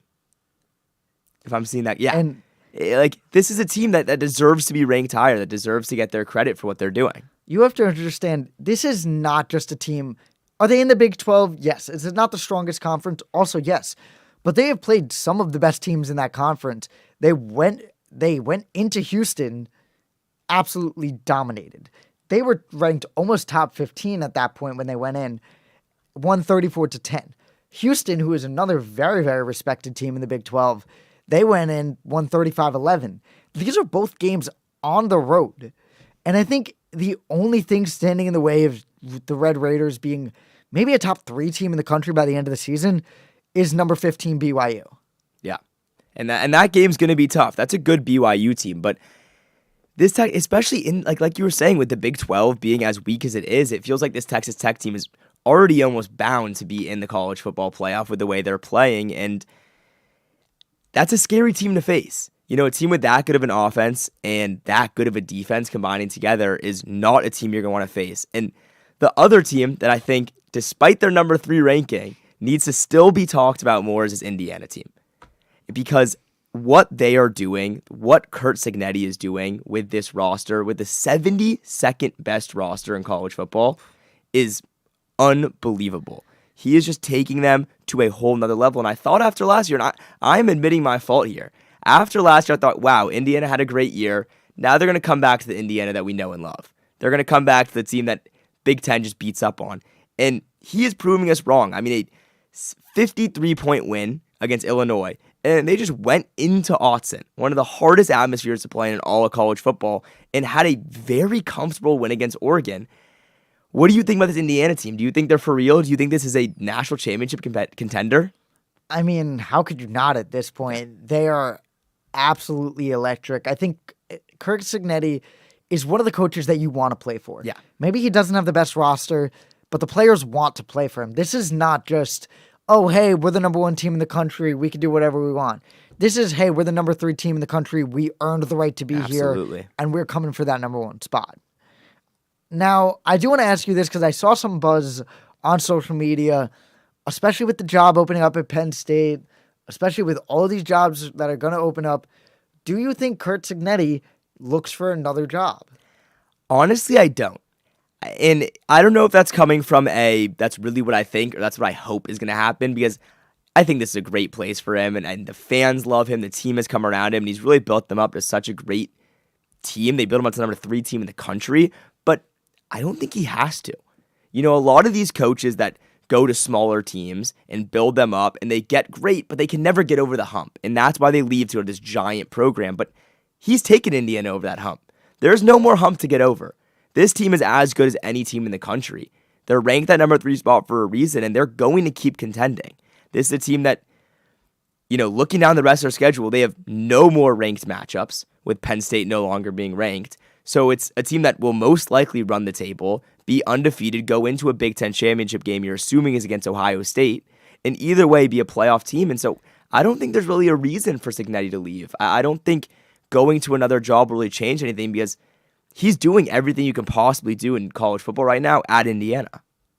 If I'm seeing that, yeah. And like, this is a team that deserves to be ranked higher, that deserves to get their credit for what they're doing. you have to understand, this is not just a team. Are they in the Big 12? Yes. Is it not the strongest conference? Also, yes. But they have played some of the best teams in that conference. They went into Houston absolutely dominated. They were ranked almost top 15 at that point when they went in, 134-10. Houston, who is another very, very respected team in the Big 12, they went in 135-11. These are both games on the road. And I think the only thing standing in the way of the Red Raiders being maybe a top 3 team in the country by the end of the season is number 15 BYU. Yeah. And that game's going to be tough. That's a good BYU team, but this Tech, especially in like you were saying, with the Big 12 being as weak as it is, it feels like this Texas Tech team is already almost bound to be in the college football playoff with the way they're playing, and that's a scary team to face. You know, a team with that good of an offense and that good of a defense combining together is not a team you're going to want to face. And the other team that I think, despite their number 3 ranking, needs to still be talked about more is this Indiana team. Because what they are doing, what Curt Cignetti is doing with this roster, with the 72nd best roster in college football, is unbelievable. He is just taking them to a whole nother level. And I thought after last year, and I'm admitting my fault here. After last year, I thought, wow, Indiana had a great year. Now they're going to come back to the Indiana that we know and love. They're going to come back to the team that Big Ten just beats up on. And he is proving us wrong. I mean, a 53-point win against Illinois. And they just went into Autzen, one of the hardest atmospheres to play in all of college football, and had a very comfortable win against Oregon. What do you think about this Indiana team? Do you think they're for real? Do you think this is a national championship contender? I mean, how could you not at this point? They are absolutely electric. I think Curt Cignetti is one of the coaches that you want to play for. Yeah. Maybe he doesn't have the best roster, but the players want to play for him. This is not just, oh, hey, we're the number 1 team in the country. We can do whatever we want. This is, hey, we're the number 3 team in the country. We earned the right to be here, and we're coming for that number 1 spot. Now, I do want to ask you this because I saw some buzz on social media, especially with the job opening up at Penn State, especially with all these jobs that are going to open up. Do you think Curt Cignetti looks for another job? Honestly, I don't. And I don't know if that's coming from that's really what I think, or that's what I hope is going to happen, because I think this is a great place for him, and the fans love him. The team has come around him, and he's really built them up to such a great team. They built him up to the number 3 team in the country, but I don't think he has to. You know, a lot of these coaches that go to smaller teams and build them up, and they get great, but they can never get over the hump, and that's why they leave to go to this giant program. But he's taken Indiana over that hump. there's no more hump to get over. This team is as good as any team in the country. They're ranked at number 3 spot for a reason, and they're going to keep contending. This is a team that, looking down the rest of their schedule, they have no more ranked matchups, with Penn State no longer being ranked. So it's a team that will most likely run the table, be undefeated, go into a Big Ten championship game you're assuming is against Ohio State, and either way be a playoff team. And so I don't think there's really a reason for Cignetti to leave. I don't think going to another job will really change anything because he's doing everything you can possibly do in college football right now at Indiana.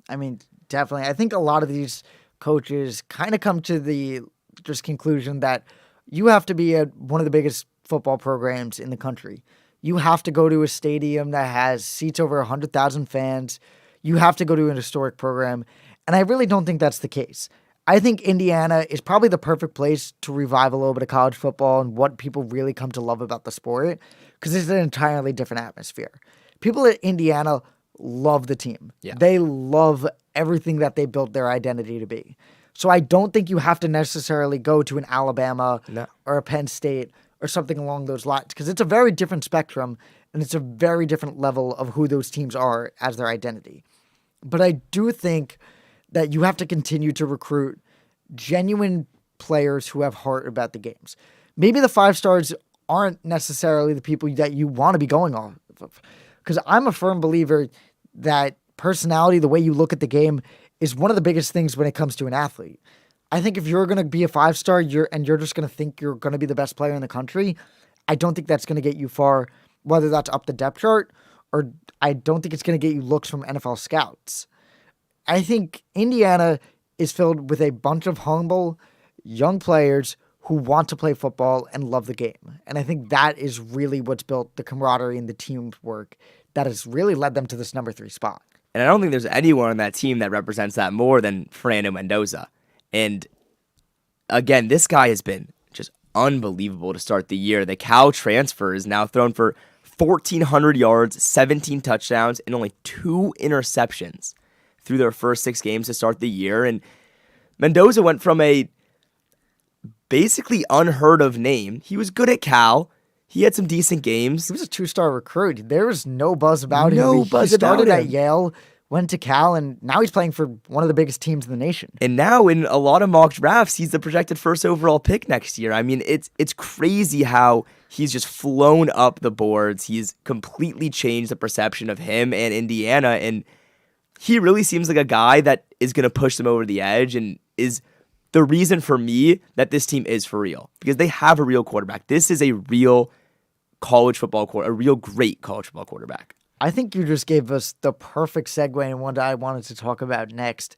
I mean, definitely. I think a lot of these coaches kind of come to the just conclusion that you have to be at one of the biggest football programs in the country. You have to go to a stadium that has seats over 100,000 fans. You have to go to an historic program. And I really don't think that's the case. I think Indiana is probably the perfect place to revive a little bit of college football and what people really come to love about the sport, because it's an entirely different atmosphere. People at Indiana love the team. Yeah. They love everything that they built their identity to be. So I don't think you have to necessarily go to an Alabama or a Penn State or something along those lines, because it's a very different spectrum and it's a very different level of who those teams are as their identity. But I do think that you have to continue to recruit genuine players who have heart about the games. Maybe the 5 stars aren't necessarily the people that you want to be going off of, because I'm a firm believer that personality, the way you look at the game, is one of the biggest things when it comes to an athlete. I think if you're going to be a 5-star you're just going to think you're going to be the best player in the country, I don't think that's going to get you far, whether that's up the depth chart or I don't think it's going to get you looks from NFL scouts. I think Indiana is filled with a bunch of humble young players who want to play football and love the game. And I think that is really what's built the camaraderie and the teamwork that has really led them to this number 3 spot. And I don't think there's anyone on that team that represents that more than Fernando Mendoza. And again, this guy has been just unbelievable to start the year. The Cal transfer is now thrown for 1,400 yards, 17 touchdowns, and only 2 interceptions through their first 6 games to start the year. And Mendoza went from a basically unheard of name. He was good at Cal. He had some decent games. He was a 2-star recruit. There was no buzz about him. No buzz he started about him. at Yale, went to Cal, and now he's playing for one of the biggest teams in the nation. And now in a lot of mock drafts, he's the projected first overall pick next year. I mean, it's crazy how he's just flown up the boards. He's completely changed the perception of him and Indiana, and he really seems like a guy that is going to push them over the edge and is the reason for me that this team is for real, because they have a real quarterback. This is a real college football a real great college football quarterback. I think you just gave us the perfect segue and one that I wanted to talk about next.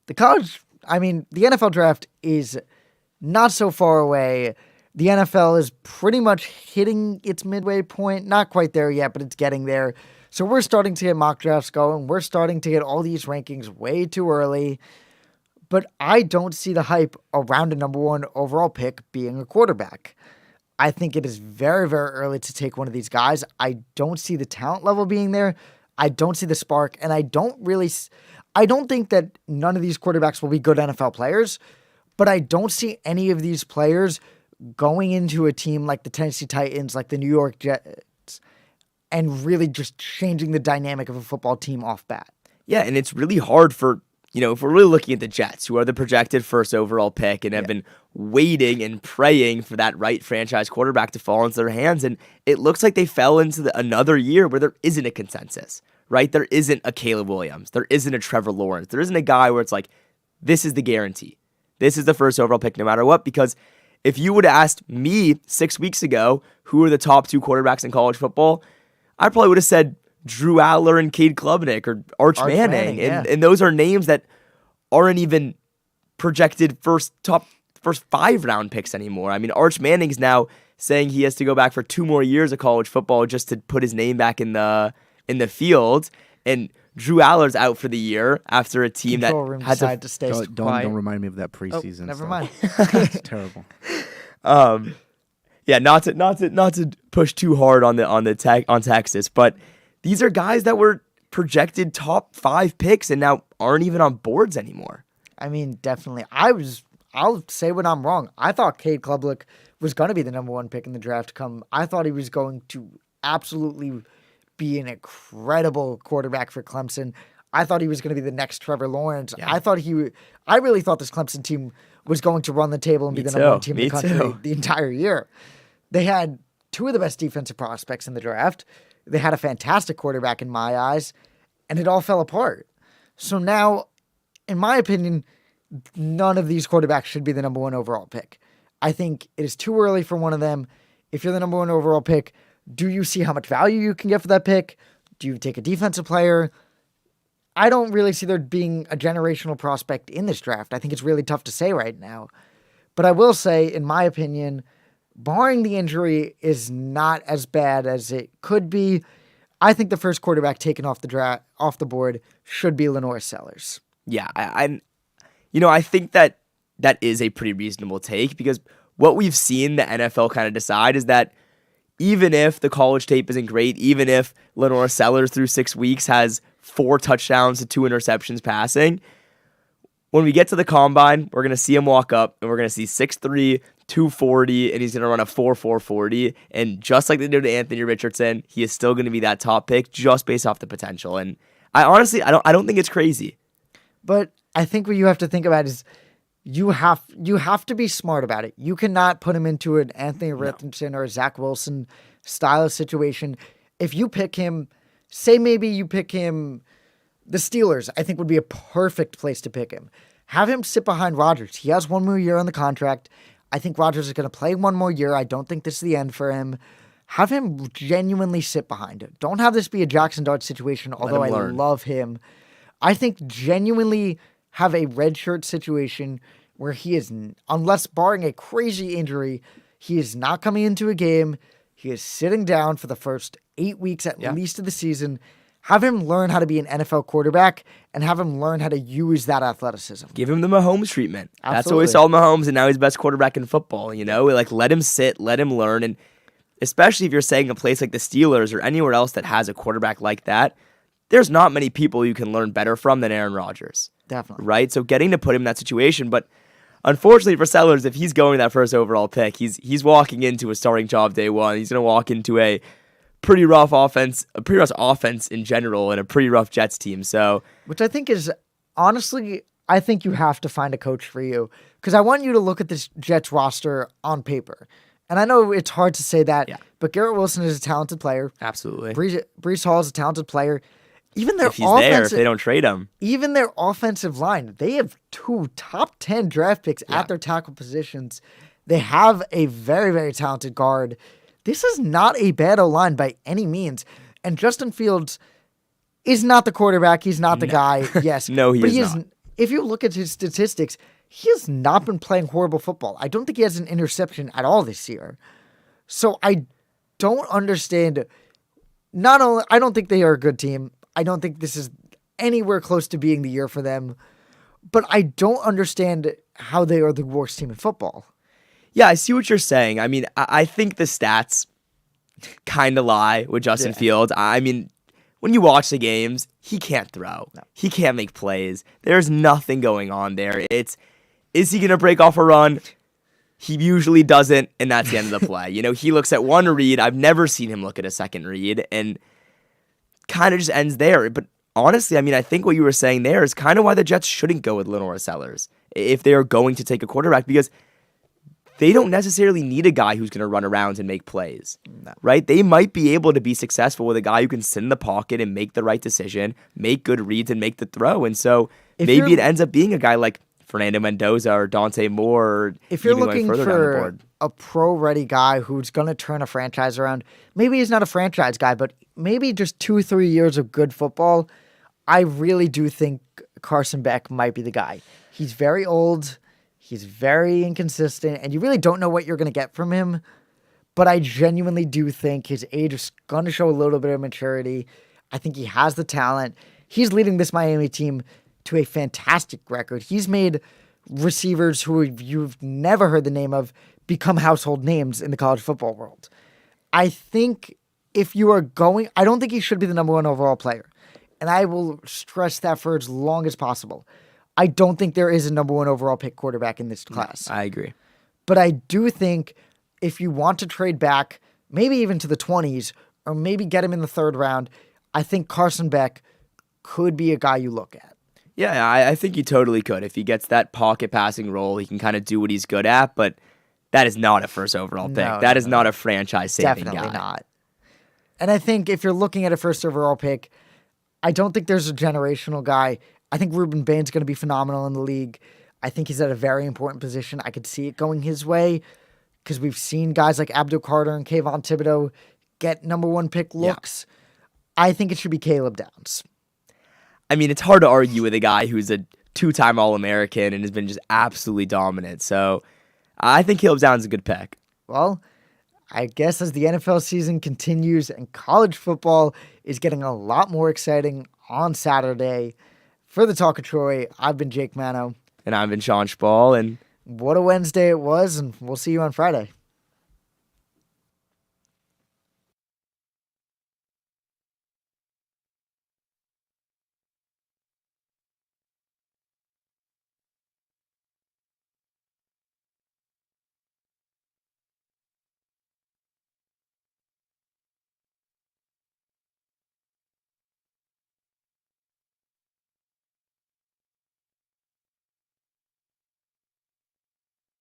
The NFL draft is not so far away. The NFL is pretty much hitting its midway point. Not quite there yet, but it's getting there. So we're starting to get mock drafts going. We're starting to get all these rankings way too early. But I don't see the hype around a number 1 overall pick being a quarterback. I think it is very, very early to take one of these guys. I don't see the talent level being there. I don't see the spark. And I don't think that none of these quarterbacks will be good NFL players. But I don't see any of these players going into a team like the Tennessee Titans, like the New York Jets, and really just changing the dynamic of a football team off bat. Yeah, and it's really hard for, if we're really looking at the Jets, who are the projected first overall pick and have been waiting and praying for that right franchise quarterback to fall into their hands, and it looks like they fell into another year where there isn't a consensus, right? There isn't a Caleb Williams. There isn't a Trevor Lawrence. There isn't a guy where it's like, this is the guarantee. This is the first overall pick no matter what, because if you would have asked me 6 weeks ago who are the top 2 quarterbacks in college football, I probably would have said Drew Adler and Cade Klubnik or Arch Manning. And those are names that aren't even projected first 5-round picks anymore. I mean, Arch Manning's now saying he has to go back for 2 more years of college football just to put his name back in the field. And Drew Adler's out for the year after a team Control that room had decided to stay quiet. Don't remind me of that preseason. Never mind. It's terrible. Yeah, not to push too hard on Texas, but these are guys that were projected top 5 picks and now aren't even on boards anymore. I mean, definitely. I'll say when I'm wrong. I thought Cade Klubnik was going to be the number 1 pick in the draft. I thought he was going to absolutely be an incredible quarterback for Clemson. I thought he was going to be the next Trevor Lawrence. Yeah. I really thought this Clemson team was going to run the table and be the number one team in the country the entire year. They had two of the best defensive prospects in the draft. They had a fantastic quarterback in my eyes, and it all fell apart. So now, in my opinion, none of these quarterbacks should be the number one overall pick. I think it is too early for one of them. If you're the number one overall pick, do you see how much value you can get for that pick? Do you take a defensive player? I don't really see there being a generational prospect in this draft. I think it's really tough to say right now. But I will say, in my opinion, barring the injury is not as bad as it could be. I think the first quarterback taken off the board should be Lenore Sellers. Yeah, I think that is a pretty reasonable take, because what we've seen the NFL kind of decide is that even if the college tape isn't great, even if Lenore Sellers through 6 weeks has 4 touchdowns to 2 interceptions passing, when we get to the combine, we're going to see him walk up and we're going to see 6'3", 240, and he's going to run a 4.4 40. And just like they did to Anthony Richardson, he is still going to be that top pick just based off the potential. And I honestly don't think it's crazy. But I think what you have to think about is you have to be smart about it. You cannot put him into an Anthony Richardson or a Zach Wilson style of situation. If you pick him, say maybe you pick him, the Steelers, I think would be a perfect place to pick him. Have him sit behind Rodgers. He has one more year on the contract. I think Rodgers is going to play one more year. I don't think this is the end for him. Have him genuinely sit behind him. Don't have this be a Jackson Dart situation, although I love him. I think genuinely have a redshirt situation where he is, unless barring a crazy injury, he is not coming into a game. He is sitting down for the first 8 weeks at least of the season. Have him learn how to be an NFL quarterback and have him learn how to use that athleticism. Give him the Mahomes treatment. Absolutely. That's what we saw Mahomes, and now he's the best quarterback in football. Like, let him sit, let him learn. And especially if you're saying a place like the Steelers or anywhere else that has a quarterback like that, there's not many people you can learn better from than Aaron Rodgers. Definitely. Right? So getting to put him in that situation. But unfortunately for Sellers, if he's going that first overall pick, he's walking into a starting job day one. He's going to walk into a pretty rough offense in general, and a pretty rough Jets team. So, which I think is, honestly, I think you have to find a coach for you, because I want you to look at this Jets roster on paper. And I know it's hard to say that, but Garrett Wilson is a talented player. Absolutely. Breece Hall is a talented player. Even their if he's there, if they don't trade him. Even their offensive line, they have 2 top 10 draft picks at their tackle positions. They have a very, very talented guard. This is not a bad O-line by any means. And Justin Fields is not the quarterback. He's not the guy. Yes. No, he is not. If you look at his statistics, he has not been playing horrible football. I don't think he has an interception at all this year. So I don't understand. I don't think they are a good team. I don't think this is anywhere close to being the year for them. But I don't understand how they are the worst team in football. Yeah, I see what you're saying. I mean, I think the stats kind of lie with Justin Fields. I mean, when you watch the games, he can't throw. No. He can't make plays. There's nothing going on there. Is he going to break off a run? He usually doesn't, and that's the end of the play. He looks at one read. I've never seen him look at a second read, and kind of just ends there. But honestly, I mean, I think what you were saying there is kind of why the Jets shouldn't go with Lenore Sellers if they are going to take a quarterback, because they don't necessarily need a guy who's going to run around and make plays, right? They might be able to be successful with a guy who can sit in the pocket and make the right decision, make good reads, and make the throw. And so maybe it ends up being a guy like Fernando Mendoza or Dante Moore. Or if you're looking for a pro-ready guy who's going to turn a franchise around, maybe he's not a franchise guy, but maybe just 2-3 years of good football, I really do think Carson Beck might be the guy. He's very old. He's very inconsistent, and you really don't know what you're going to get from him. But I genuinely do think his age is going to show a little bit of maturity. I think he has the talent. He's leading this Miami team to a fantastic record. He's made receivers who you've never heard the name of become household names in the college football world. I think if you are going, I don't think he should be the number one overall player. And I will stress that for as long as possible. I don't think there is a number one overall pick quarterback in this class. I agree. But I do think if you want to trade back, maybe even to the 20s, or maybe get him in the 3rd round, I think Carson Beck could be a guy you look at. Yeah, I think he totally could. If he gets that pocket passing role, he can kind of do what he's good at, but that is not a first overall pick. That is not a franchise-saving guy. Definitely not. And I think if you're looking at a first overall pick, I don't think there's a generational guy. I think Ruben Bain's going to be phenomenal in the league. I think he's at a very important position. I could see it going his way because we've seen guys like Abdul Carter and Kayvon Thibodeau get number 1 pick looks. Yeah. I think it should be Caleb Downs. I mean, it's hard to argue with a guy who's a 2-time All-American and has been just absolutely dominant. So I think Caleb Downs is a good pick. Well, I guess as the NFL season continues and college football is getting a lot more exciting on Saturday. For the Talk of Troy, I've been Jake Mano. And I've been Shaun Spall. And what a Wednesday it was, and we'll see you on Friday.